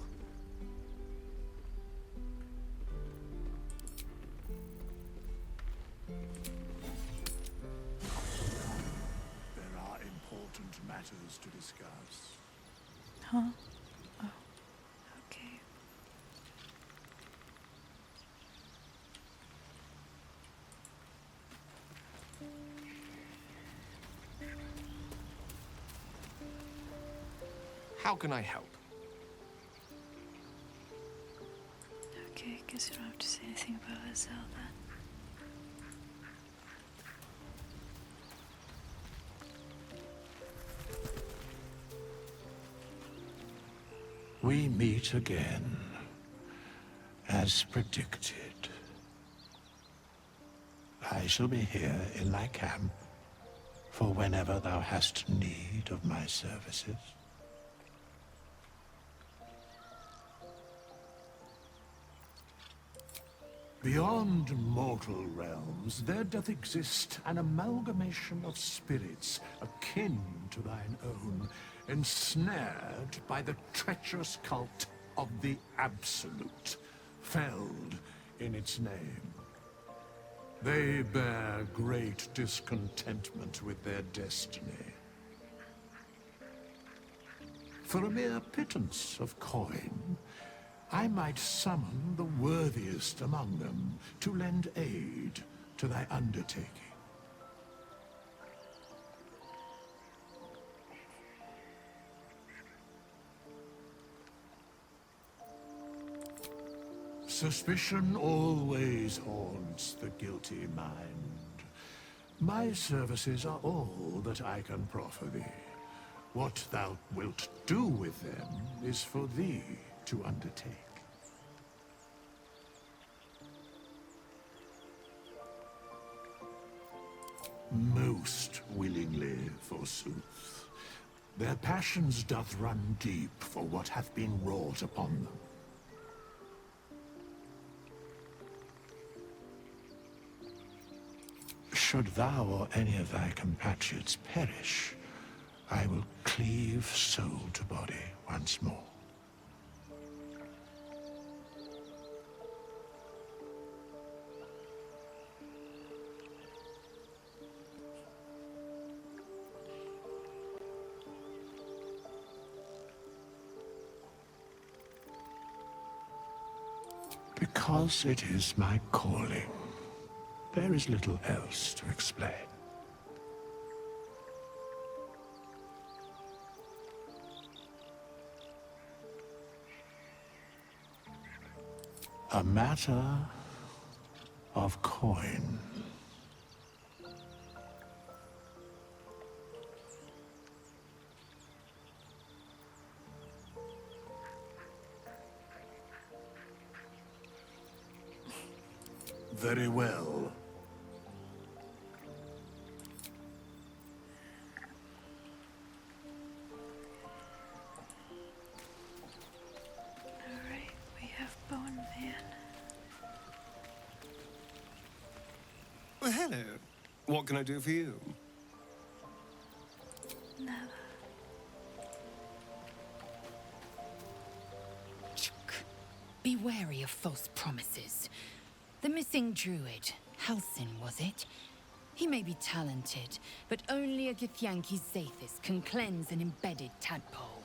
There are important matters to discuss. Huh? Oh, okay. How can I help? Okay, guess you don't have to say anything about LitZ then. We meet again, as predicted. I shall be here in thy camp for whenever thou hast need of my services. Beyond mortal realms, there doth exist an amalgamation of spirits akin to thine own, ensnared by the treacherous cult of the Absolute, felled in its name. They bear great discontentment with their destiny. For a mere pittance of coin, I might summon the worthiest among them to lend aid to thy undertaking. Suspicion always haunts the guilty mind. My services are all that I can proffer thee. What thou wilt do with them is for thee to undertake. Most willingly, forsooth. Their passions doth run deep for what hath been wrought upon them. Should thou or any of thy compatriots perish, I will cleave soul to body once more. Because it is my calling. There is little else to explain. A matter of coin. Very well. Alright, we have Bone Man. Well, hello. What can I do for you? Nada. Be wary of false promises. The missing druid, Halsin, was it? He may be talented, but only a Githyanki Zathis can cleanse an embedded tadpole.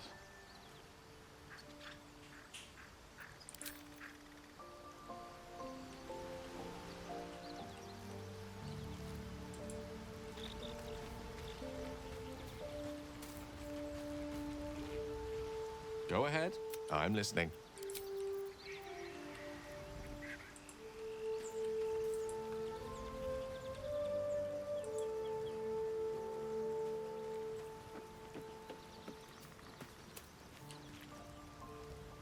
Go ahead. I'm listening.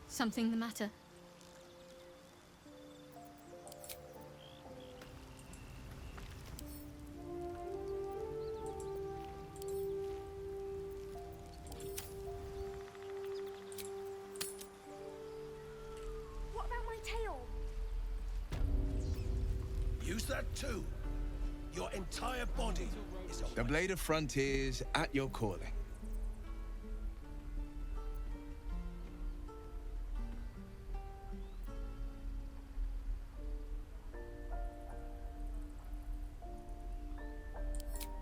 Something the matter? What about my tail? Use that too. Your entire body is a... The Blade of Frontiers at your calling.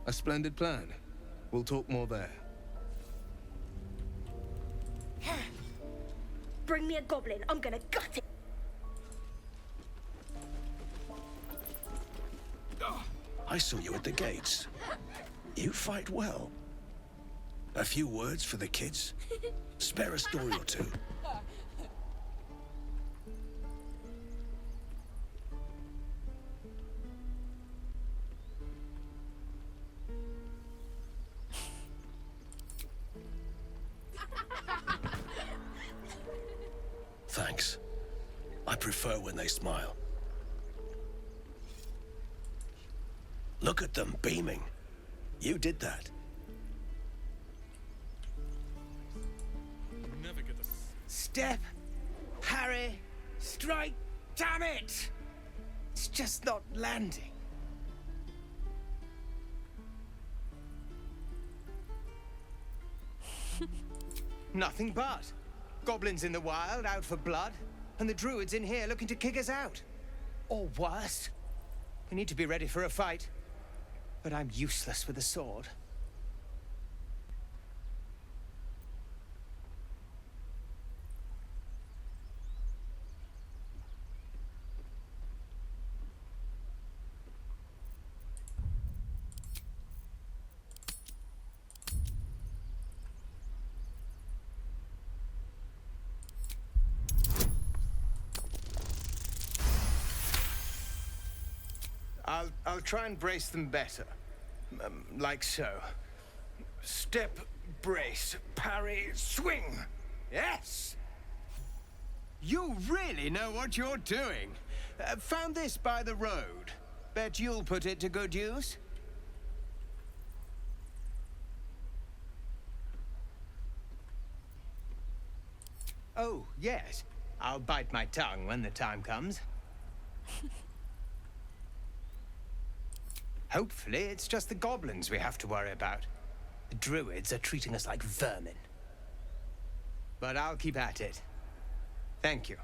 A splendid plan. We'll talk more there. Bring me a goblin. I'm gonna gut it. I saw you at the gates. You fight well. A few words for the kids? Spare a story or two. Thanks. I prefer when they smile. Look at them beaming. You did that. Never get the... Step, parry, strike, damn it! It's just not landing. Nothing but. Goblins in the wild, out for blood, and the druids in here looking to kick us out. Or worse. We need to be ready for a fight. But I'm useless with a sword. I'll try and brace them better. Like so. Step, brace, parry, swing. Yes! You really know what you're doing. Found this by the road. Bet you'll put it to good use. Oh, yes. I'll bite my tongue when the time comes. Hopefully, it's just the goblins we have to worry about. The druids are treating us like vermin. But I'll keep at it. Thank you.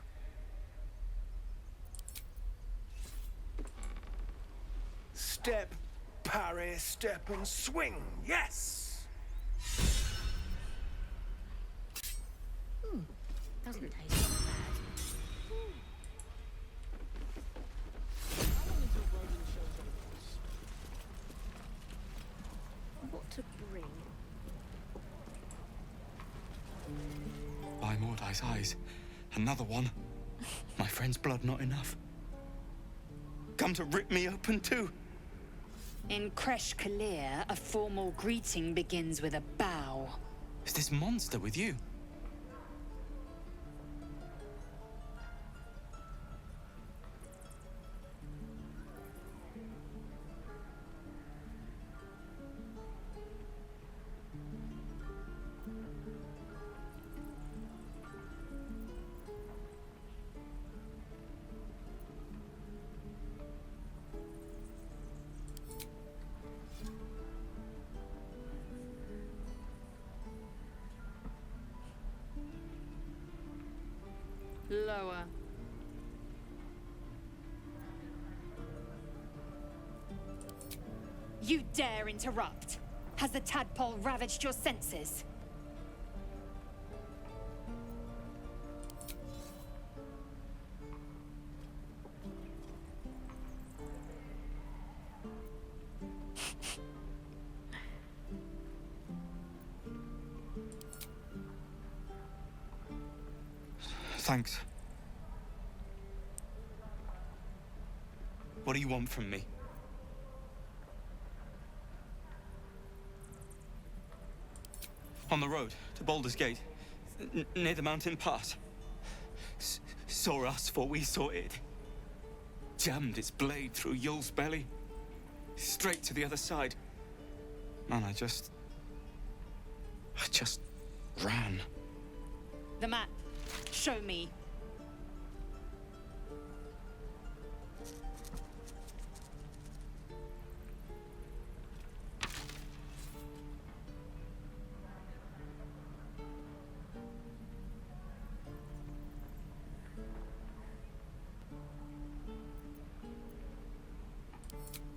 Step, parry, step, and swing. Yes! Doesn't taste so bad. What to bring? By Mordai's eyes, another one. My friend's blood not enough. Come to rip me open too. In Kresh Kalir, a formal greeting begins with a bow. Is this monster with you? Lower. You dare interrupt? Has the tadpole ravaged your senses? Thanks. What do you want from me? On the road to Baldur's Gate, near the mountain pass. Saw us, for we saw it. Jammed its blade through Yul's belly, straight to the other side. Man, I just ran. The map. Show me.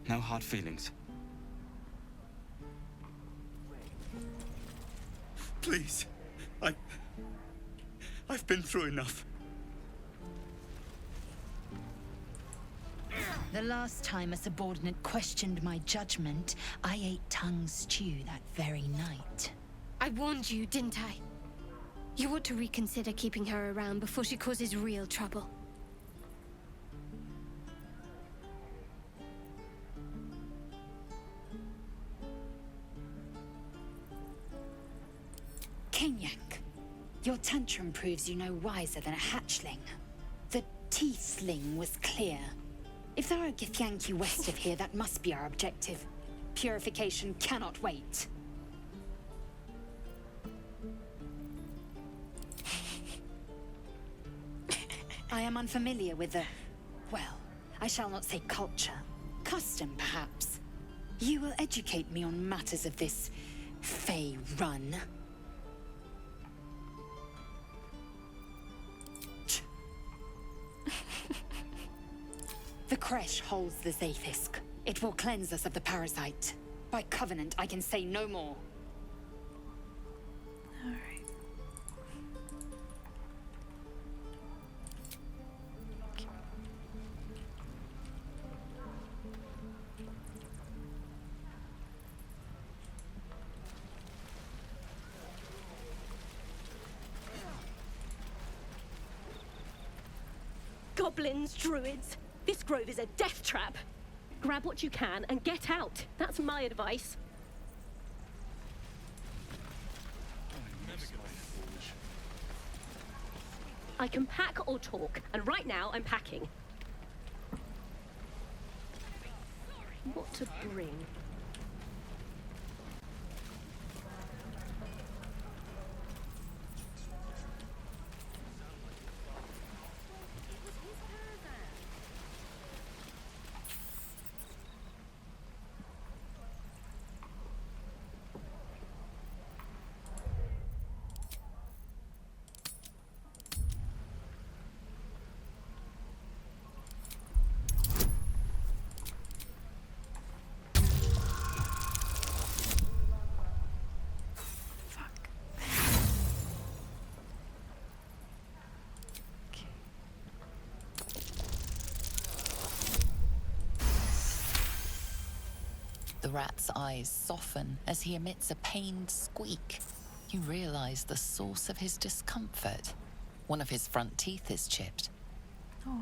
No hard feelings. Please. I've been through enough. The last time a subordinate questioned my judgment, I ate tongue stew that very night. I warned you, didn't I? You ought to reconsider keeping her around before she causes real trouble. Kenyak, your tantrum proves you no wiser than a hatchling. The tiefling was clear. If there are a Githyanki west of here, that must be our objective. Purification cannot wait. I am unfamiliar with the... well, I shall not say culture. Custom, perhaps. You will educate me on matters of this Fey run. The creche holds the Zaithisk. It will cleanse us of the parasite. By covenant, I can say no more. All right. Goblins, druids. This grove is a death trap. Grab what you can and get out. That's my advice. I can pack or talk, and right now I'm packing. What to bring? The rat's eyes soften as he emits a pained squeak. You realize the source of his discomfort. One of his front teeth is chipped. Oh.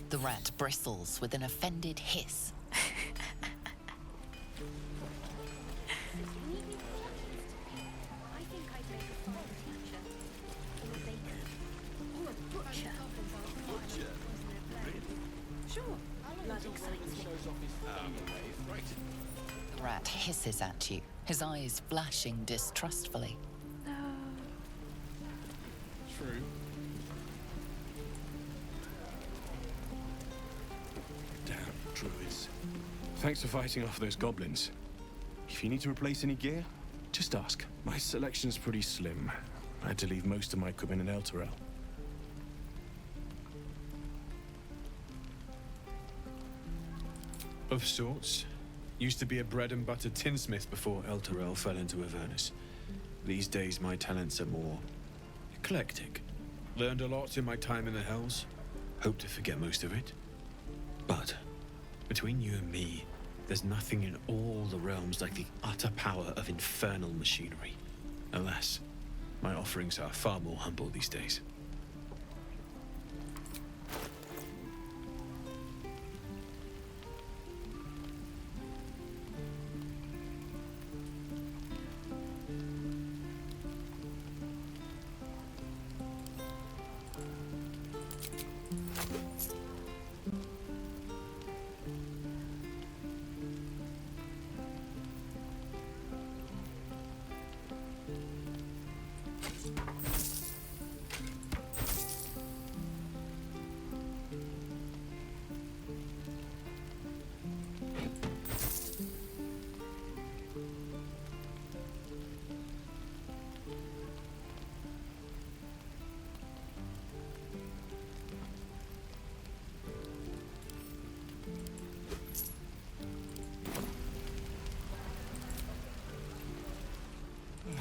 The rat bristles with an offended hiss. The rat hisses at you, his eyes flashing distrustfully. No. True. Damn druids. Thanks for fighting off those goblins. If you need to replace any gear, just ask. My selection's pretty slim. I had to leave most of my equipment in Elturel. Of sorts. Used to be a bread and butter tinsmith before Elturel fell into Avernus. These days my talents are more eclectic. Learned a lot in my time in the Hells. Hope to forget most of it. But between you and me, there's nothing in all the realms like the utter power of infernal machinery. Alas, my offerings are far more humble these days.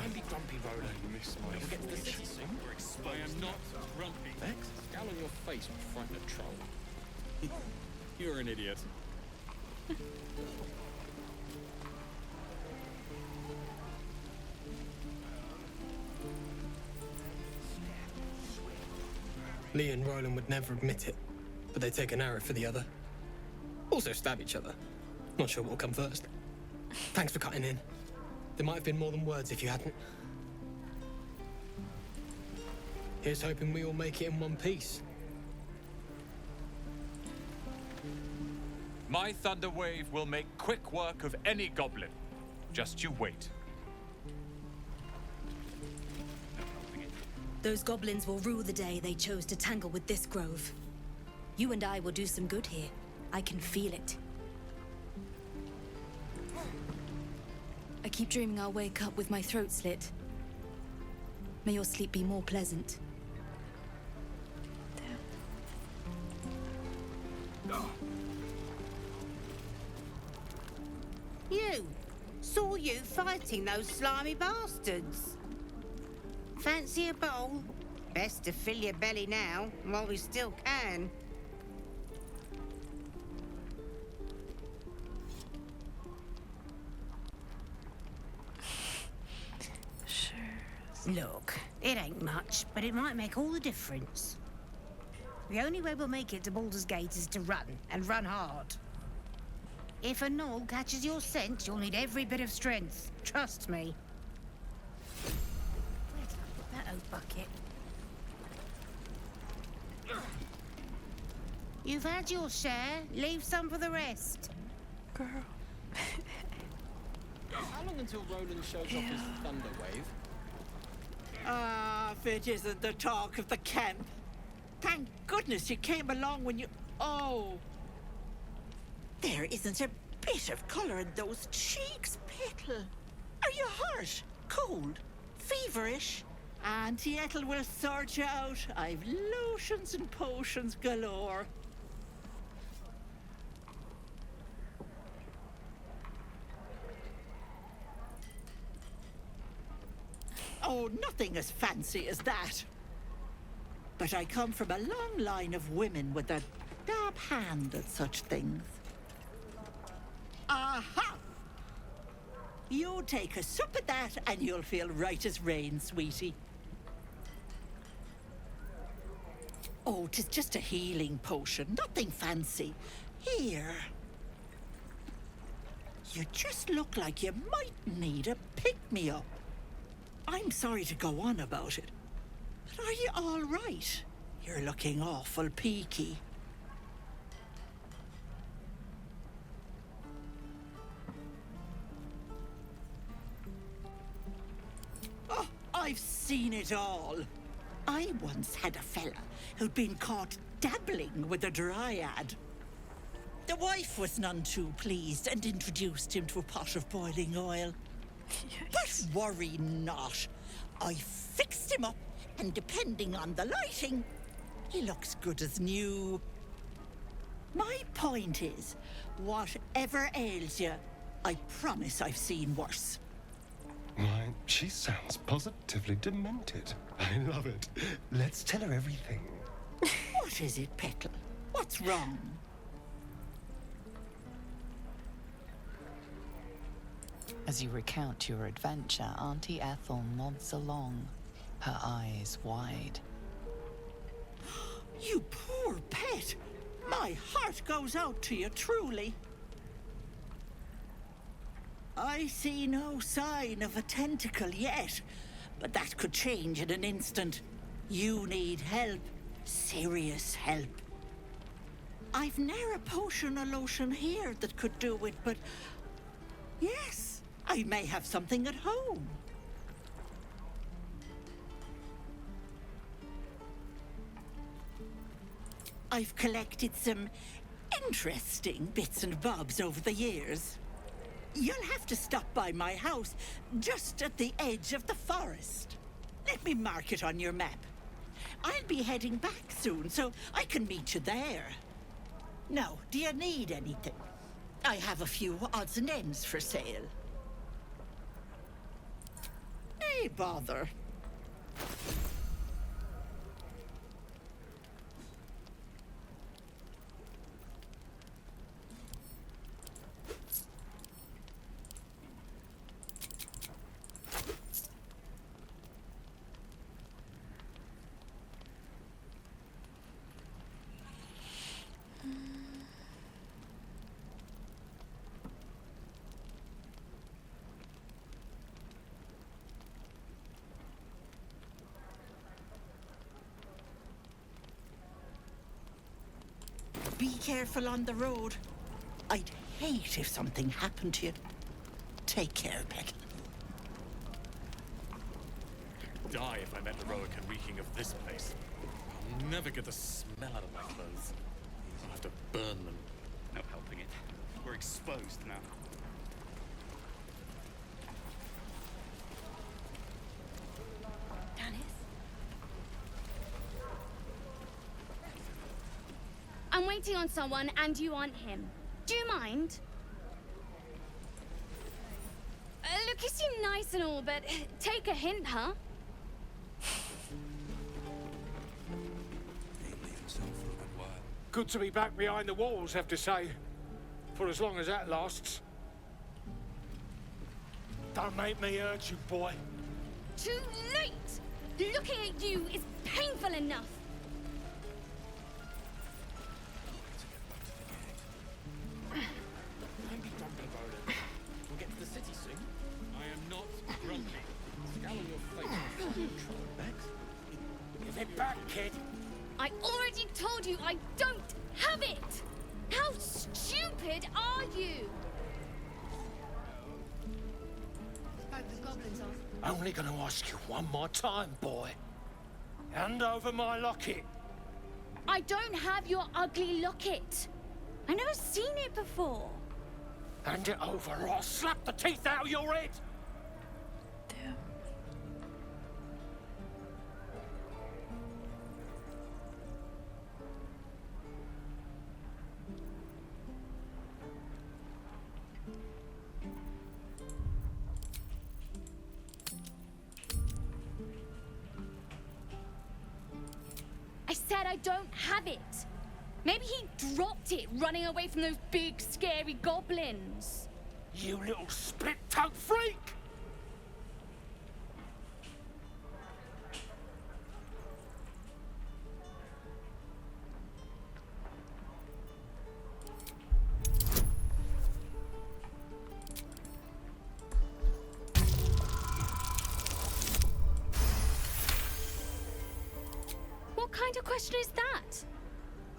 Don't be grumpy, Roland. You missed my I am not grumpy. Scowl on your face will frighten a troll. You're an idiot. Lee and Roland would never admit it, but they take an arrow for the other. Also stab each other. Not sure what will come first. Thanks for cutting in. There might have been more than words if you hadn't. Here's hoping we all make it in one piece. My thunder wave will make quick work of any goblin. Just you wait. Those goblins will rue the day they chose to tangle with this grove. You and I will do some good here. I can feel it. I keep dreaming I'll wake up with my throat slit. May your sleep be more pleasant. You! Saw you fighting those slimy bastards. Fancy a bowl? Best to fill your belly now, while we still can. Look, it ain't much, but it might make all the difference. The only way we'll make it to Baldur's Gate is to run, and run hard. If a gnoll catches your scent, you'll need every bit of strength. Trust me. Where'd I put that old bucket? You've had your share. Leave some for the rest. Girl. How long until Roland shows off his thunder wave? Ah, if it isn't the talk of the camp. Thank goodness you came along when you... Oh! There isn't a bit of colour in those cheeks, Petal. Are you hurt? Cold? Feverish? Auntie Ethel will sort you out. I've lotions and potions galore. Oh, nothing as fancy as that. But I come from a long line of women with a dab hand at such things. Aha! You take a sup at that and you'll feel right as rain, sweetie. Oh, 'tis just a healing potion, nothing fancy. Here. You just look like you might need a pick-me-up. I'm sorry to go on about it, but are you all right? You're looking awful peaky. Oh, I've seen it all. I once had a fella who'd been caught dabbling with a dryad. The wife was none too pleased and introduced him to a pot of boiling oil. But worry not. I fixed him up, and depending on the lighting, he looks good as new. My point is, whatever ails you, I promise I've seen worse. Why, she sounds positively demented. I love it. Let's tell her everything. What is it, Petal? What's wrong? As you recount your adventure, Auntie Ethel nods along, her eyes wide. You poor pet! My heart goes out to you, truly. I see no sign of a tentacle yet, but that could change in an instant. You need help. Serious help. I've ne'er a potion or lotion here that could do it, but... yes, I may have something at home. I've collected some interesting bits and bobs over the years. You'll have to stop by my house, just at the edge of the forest. Let me mark it on your map. I'll be heading back soon, so I can meet you there. Now, do you need anything? I have a few odds and ends for sale. Nay, bother. Be careful on the road. I'd hate if something happened to you. Take care, pet. Die if I met heroic and reeking of this place. I'll never get the smell out of my clothes. I'll have to burn them. No helping it. We're exposed now. I'm waiting on someone and you aren't him. Do you mind? Look, you seem nice and all, but take a hint, huh? Good to be back behind the walls, have to say. For as long as that lasts. Don't make me hurt you, boy. Too late! Looking at you is painful enough. We'll get to the city soon. I am not grumpy. Scowl on your face and try and troll Bex. Give it back, kid. I already told you I don't have it! How stupid are you? The goblins are. Only gonna ask you one more time, boy. Hand over my locket. I don't have your ugly locket. I've never seen it before. Hand it over or I'll slap the teeth out of your head. I said I don't have it. Maybe he dropped it running away from those big, scary goblins. You little split-tongued freak! What kind of question is that?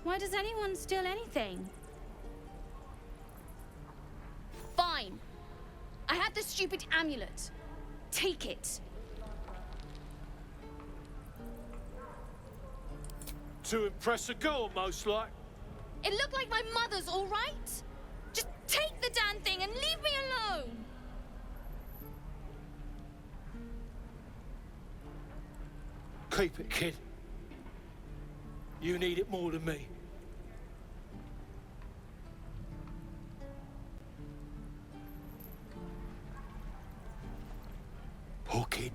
Why does anyone steal anything? Fine. I have the stupid amulet. Take it. To impress a girl, most like. It looked like my mother's, all right? Just take the damn thing and leave me alone. Keep it, kid. You need it more than me. Poor kid.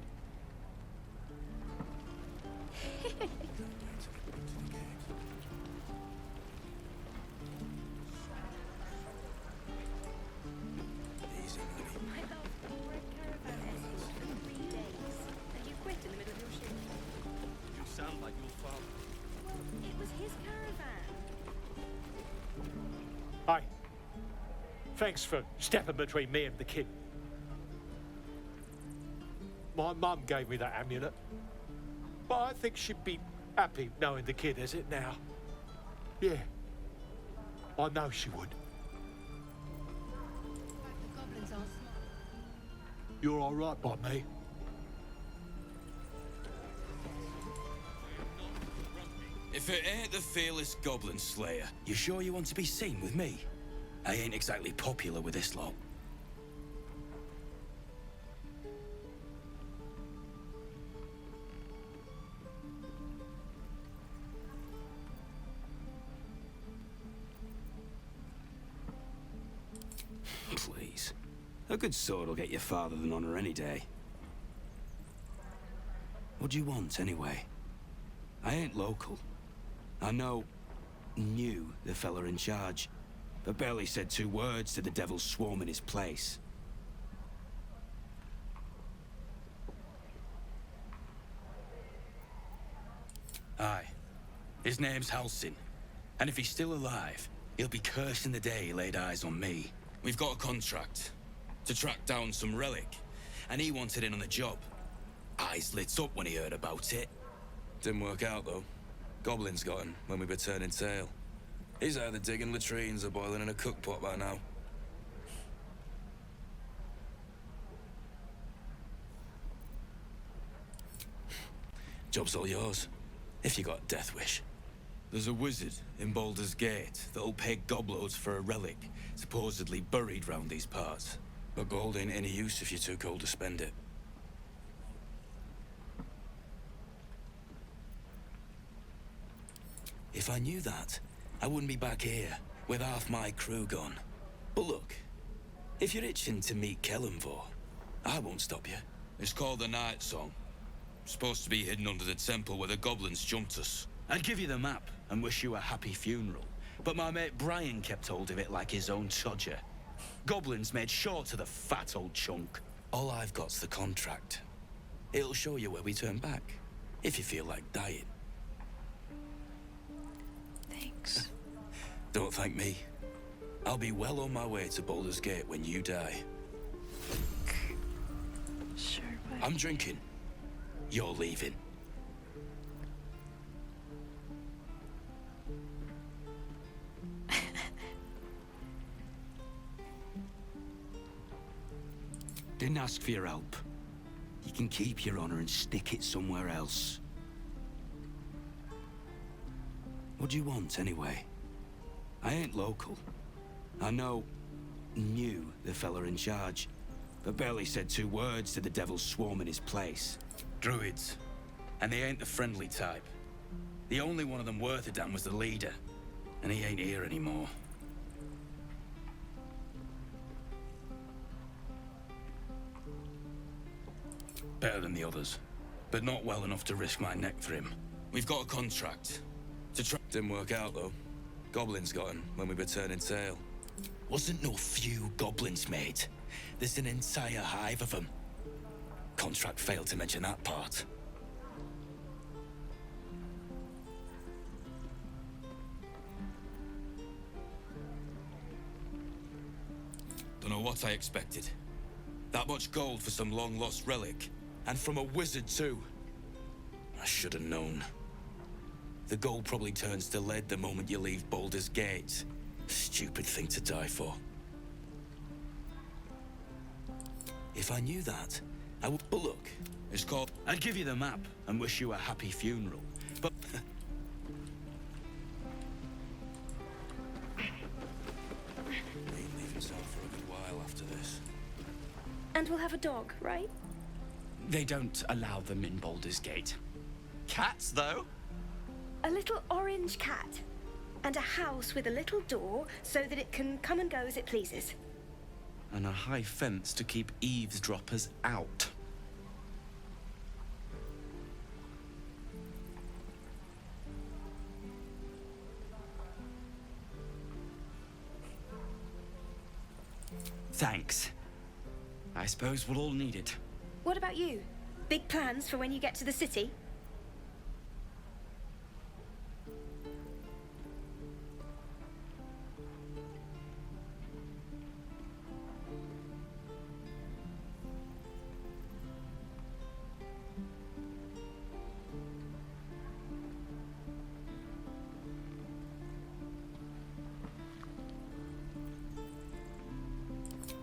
You sound like your father. It was his caravan. Hey. Thanks for stepping between me and the kid. My mum gave me that amulet. But I think she'd be happy knowing the kid has it now. Yeah. I know she would. The goblins are smart. You're all right by me. If it ain't the fearless goblin slayer, you sure you want to be seen with me? I ain't exactly popular with this lot. Please. A good sword will get you farther than honor any day. What do you want, anyway? I ain't local. I knew the fella in charge, but barely said 2 words to the devil's swarm in his place. Aye. His name's Halsin. And if he's still alive, he'll be cursing the day he laid eyes on me. We've got a contract to track down some relic, and he wanted in on the job. Eyes lit up when he heard about it. Didn't work out, though. Goblins got him when we were turning tail. He's either digging latrines or boiling in a cook pot by now. Job's all yours, if you got a death wish. There's a wizard in Baldur's Gate that'll pay gobloads for a relic, supposedly buried round these parts. But gold ain't any use if you're too cold to spend it. If I knew that, I wouldn't be back here, with half my crew gone. But look, if you're itching to meet Kellenvor, I won't stop you. It's called the Night Song. Supposed to be hidden under the temple where the goblins jumped us. I'd give you the map and wish you a happy funeral, but my mate Brian kept hold of it like his own Todger. Goblins made short to the fat old chunk. All I've got's the contract. It'll show you where we turn back, if you feel like dying. Thanks. Don't thank me. I'll be well on my way to Baldur's Gate when you die. Sure, but... I'm drinking. You're leaving. Didn't ask for your help. You can keep your honor and stick it somewhere else. What do you want, anyway? I ain't local. I knew the fella in charge, but barely said 2 words to the devil's swarm in his place. Druids. And they ain't the friendly type. The only one of them worth a damn was the leader, and he ain't here anymore. Better than the others, but not well enough to risk my neck for him. We've got a contract. Didn't work out, though. Goblins got him when we were turning tail. Wasn't no few goblins, mate. There's an entire hive of them. Contract failed to mention that part. Don't know what I expected. That much gold for some long-lost relic. And from a wizard, too. I should have known. The gold probably turns to lead the moment you leave Baldur's Gate. Stupid thing to die for. If I knew that, I would... But look, it's called... I'd give you the map and wish you a happy funeral, but... Ain't leaving town for a good while after this. And we'll have a dog, right? They don't allow them in Baldur's Gate. Cats, though? A little orange cat. And a house with a little door so that it can come and go as it pleases. And a high fence to keep eavesdroppers out. Thanks. I suppose we'll all need it. What about you? Big plans for when you get to the city?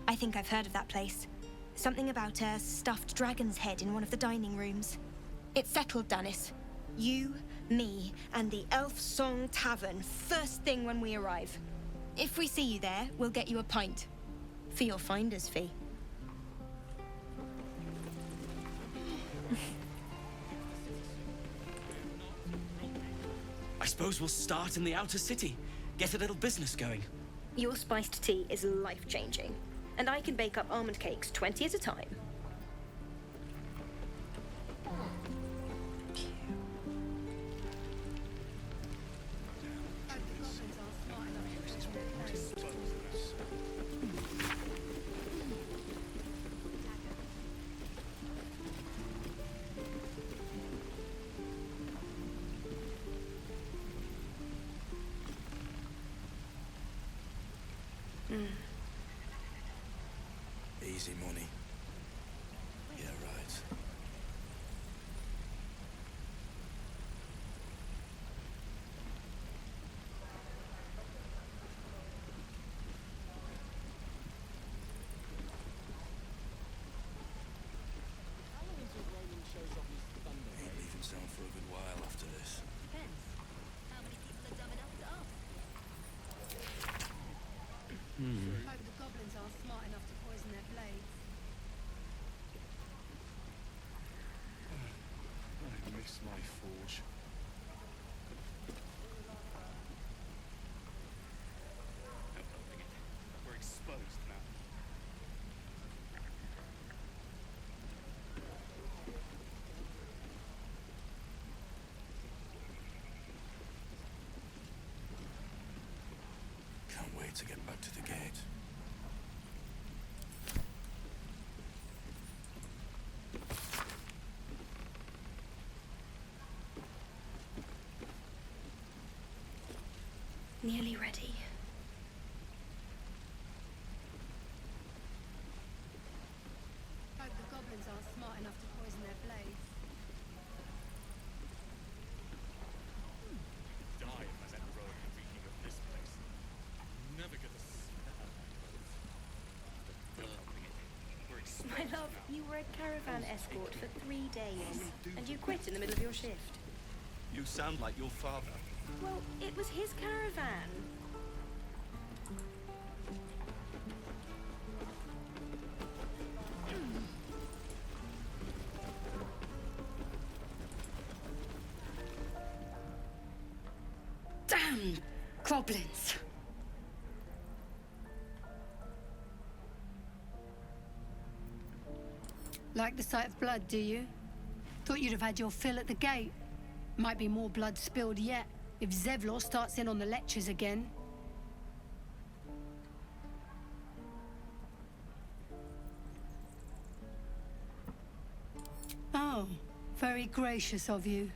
I think I've heard of that place. Something about a stuffed dragon's head in one of the dining rooms. It's settled, Danis. You, me, and the Elf Song Tavern first thing when we arrive. If we see you there, we'll get you a pint. For your finder's fee. I suppose we'll start in the outer city. Get a little business going. Your spiced tea is life-changing. And I can bake up almond cakes 20 at a time. Easy money. Yeah, right. to get back to the gate. Nearly ready. Hope the goblins aren't smart enough to poison their blades. Die if I let Rowan thinking of this place. Never get the smell of My love, you were a caravan escort for 3 days, and you quit in the middle of your shift. You sound like your father. Well, it was his caravan. Damn goblins! Like the sight of blood, do you? Thought you'd have had your fill at the gate. Might be more blood spilled yet, if Zevlor starts in on the lectures again. Oh, very gracious of you.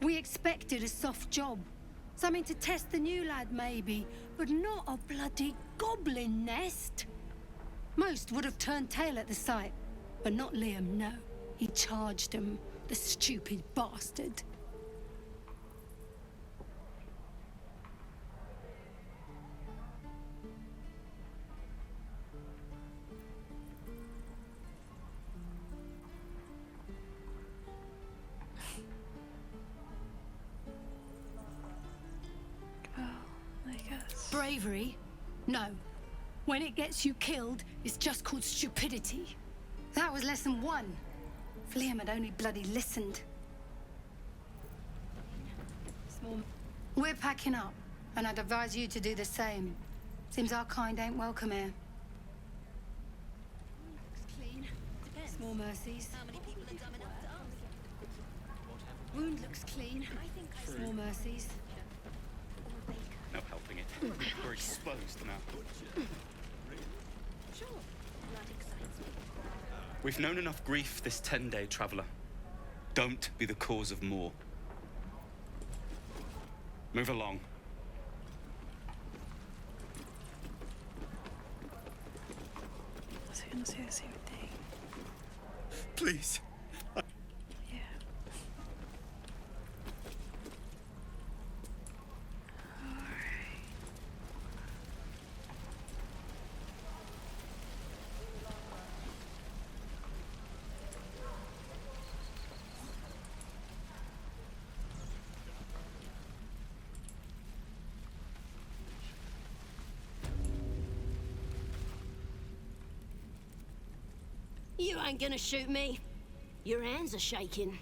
We expected a soft job. Something to test the new lad, maybe, but not a bloody goblin nest. Most would have turned tail at the sight, but not Liam, no. He charged him, the stupid bastard. Bravery? No. When it gets you killed, it's just called stupidity. That was lesson 1. If Liam had only bloody listened. We're packing up, and I'd advise you to do the same. Seems our kind ain't welcome here. Looks clean. Depends. Small mercies. How many people are dumb enough to ask? Wound looks clean. Small mercies. No helping it. We're exposed now. We've known enough grief this 10-day traveler. Don't be the cause of more. Move along. Was he gonna say the same thing? Please. Yeah. You ain't gonna shoot me. Your hands are shaking.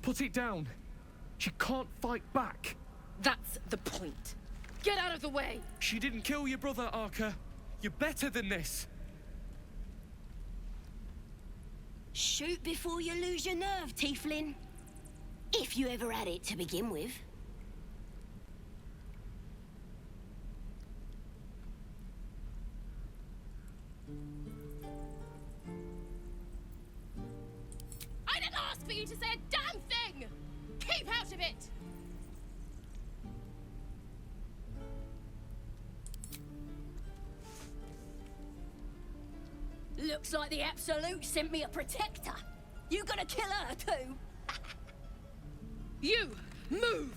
Put it down. She can't fight back. That's the point. Get out of the way! She didn't kill your brother, Arca. You're better than this. Shoot before you lose your nerve, Tiefling. If you ever had it to begin with. I didn't ask for you to say a damn thing! Keep out of it! Looks like the Absolute sent me a protector. You gonna kill her too? You! Move!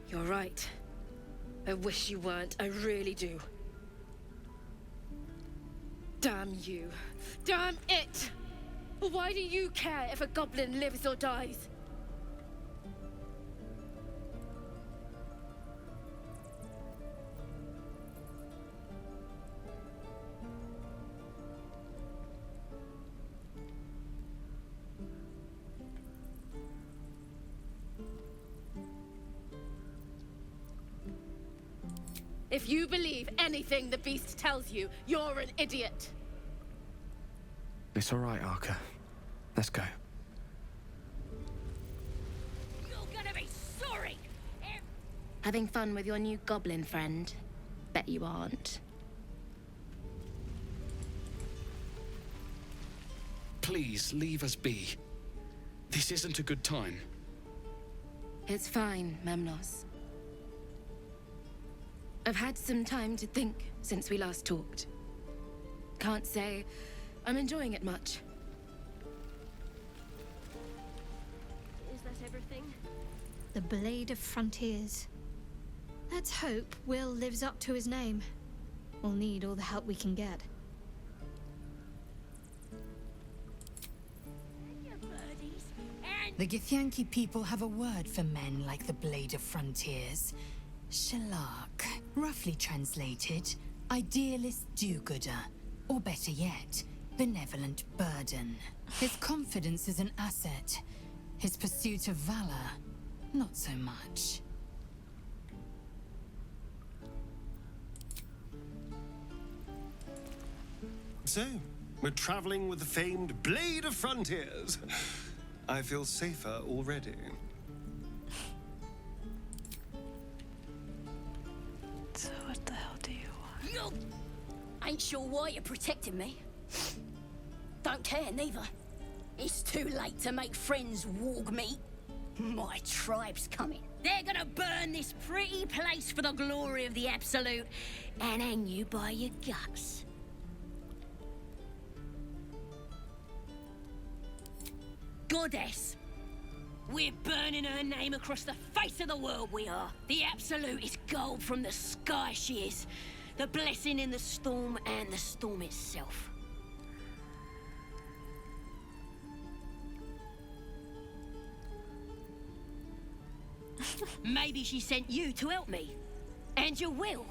You're right. I wish you weren't. I really do. Damn you. Damn it! Why do you care if a goblin lives or dies? If you believe anything the beast tells you, you're an idiot. It's all right, Arca. Let's go. You're gonna be sorry! Having fun with your new goblin friend? Bet you aren't. Please, leave us be. This isn't a good time. It's fine, Memnos. I've had some time to think since we last talked. Can't say I'm enjoying it much. Is that everything? The Blade of Frontiers. Let's hope Will lives up to his name. We'll need all the help we can get. The Githyanki people have a word for men like the Blade of Frontiers. Shalak, roughly translated, idealist do-gooder, or better yet, benevolent burden. His confidence is an asset. His pursuit of valor, not so much. So, we're traveling with the famed Blade of Frontiers. I feel safer already. So what the hell do you want? You ain't sure why you're protecting me. Don't care neither. It's too late to make friends, warg meat. My tribe's coming. They're gonna burn this pretty place for the glory of the Absolute and hang you by your guts. Goddess. We're burning her name across the face of the world, we are. The Absolute is gold from the sky, she is. The blessing in the storm and the storm itself. Maybe she sent you to help me. And you will,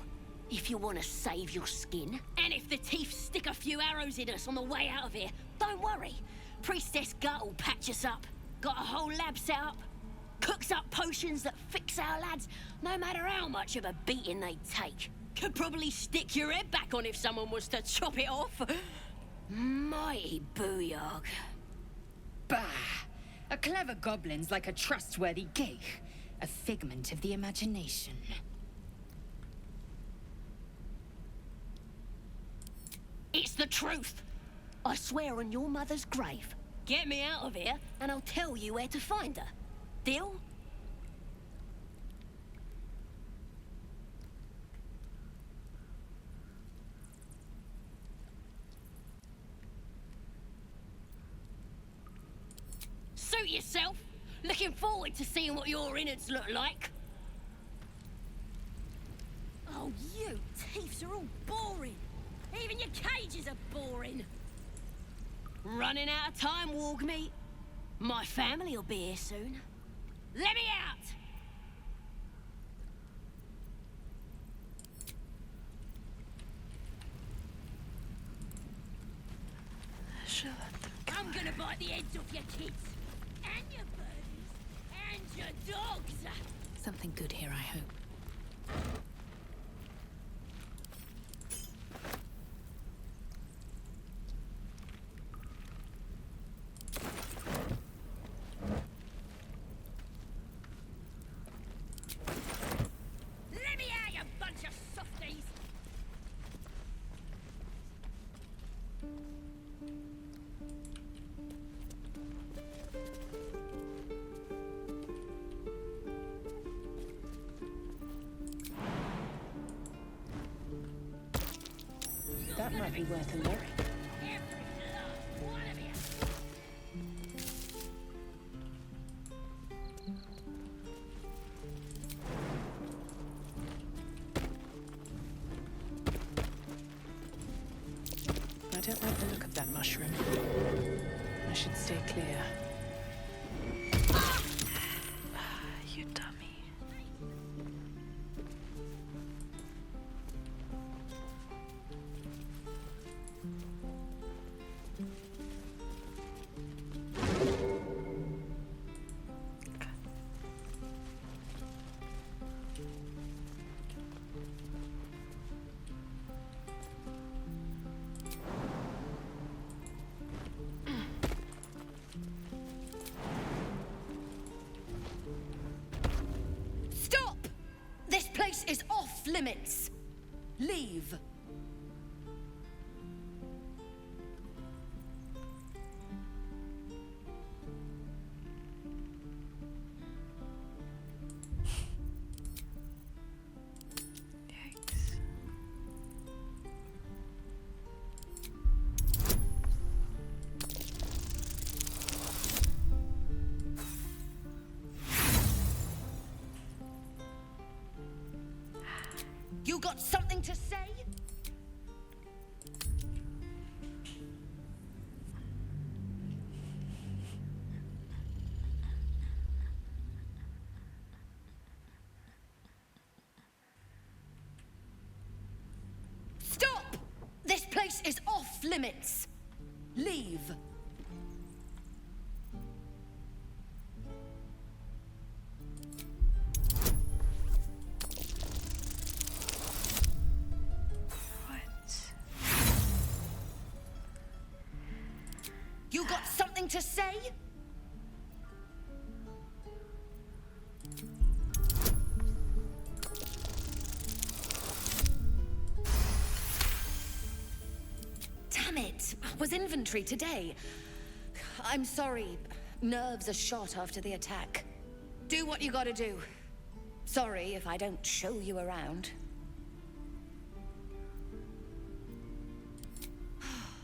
if you want to save your skin. And if the teeth stick a few arrows in us on the way out of here, don't worry. Priestess Gut will patch us up. Got a whole lab set up. Cooks up potions that fix our lads, no matter how much of a beating they take. Could probably stick your head back on if someone was to chop it off. Mighty booyog. Bah! A clever goblin's like a trustworthy gig. A figment of the imagination. It's the truth. I swear on your mother's grave. Get me out of here, and I'll tell you where to find her. Deal? Suit yourself. Looking forward to seeing what your innards look like. Oh, you teeths are all boring. Even your cages are boring. Running out of time, warg meat. My family will be here soon. Let me out! I'm gonna bite the heads off your kids. And your birdies. And your dogs. Something good here, I hope. Let me out, you bunch of softies! That might be worth a look. I don't like the look of that mushroom. I should stay clear. You dummy. limits. Leave. You got something to say? Stop! This place is off limits. Leave. You got something to say? Damn it! Was inventory today. I'm sorry. Nerves are shot after the attack. Do what you gotta do. Sorry if I don't show you around.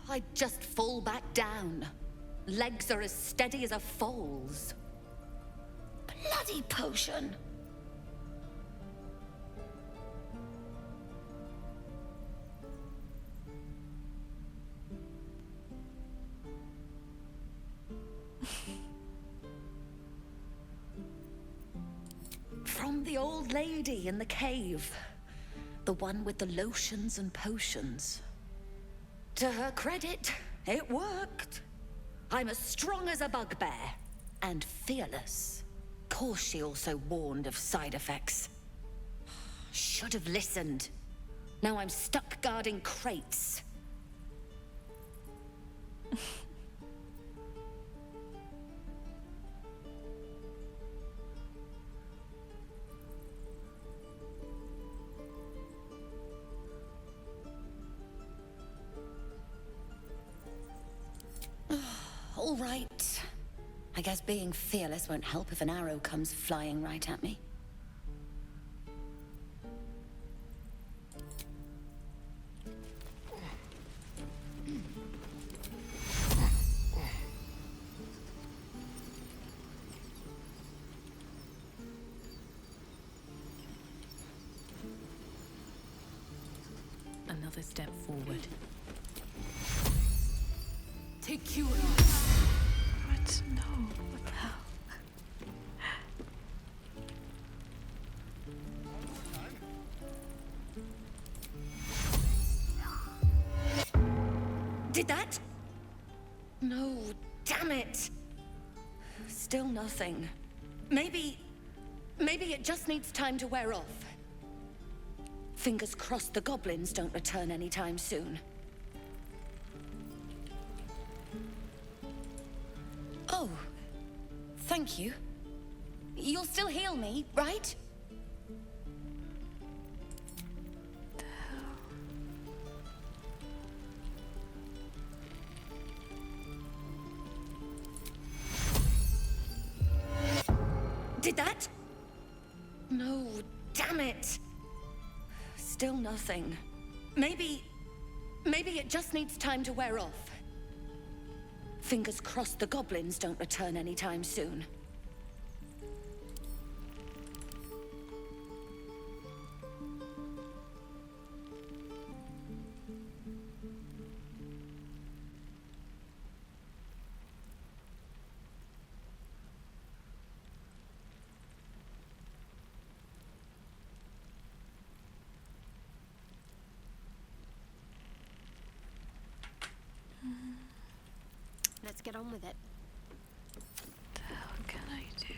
I just fall back down. Legs are as steady as a foal's. Bloody potion! From the old lady in the cave. The one with the lotions and potions. To her credit, it worked. I'm as strong as a bugbear, and fearless. Course she also warned of side effects. Should have listened. Now I'm stuck guarding crates. All right. I guess being fearless won't help if an arrow comes flying right at me. Another step forward. Take you. What? No. What the hell? Did that? No, damn it. Still nothing. Maybe it just needs time to wear off. Fingers crossed the goblins don't return anytime soon. Oh, thank you. You'll still heal me, right? Did that? No, damn it. Still nothing. Maybe it just needs time to wear off. Fingers crossed the goblins don't return anytime soon. Let's get on with it. What the hell can I do?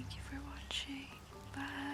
Thank you for watching. Bye.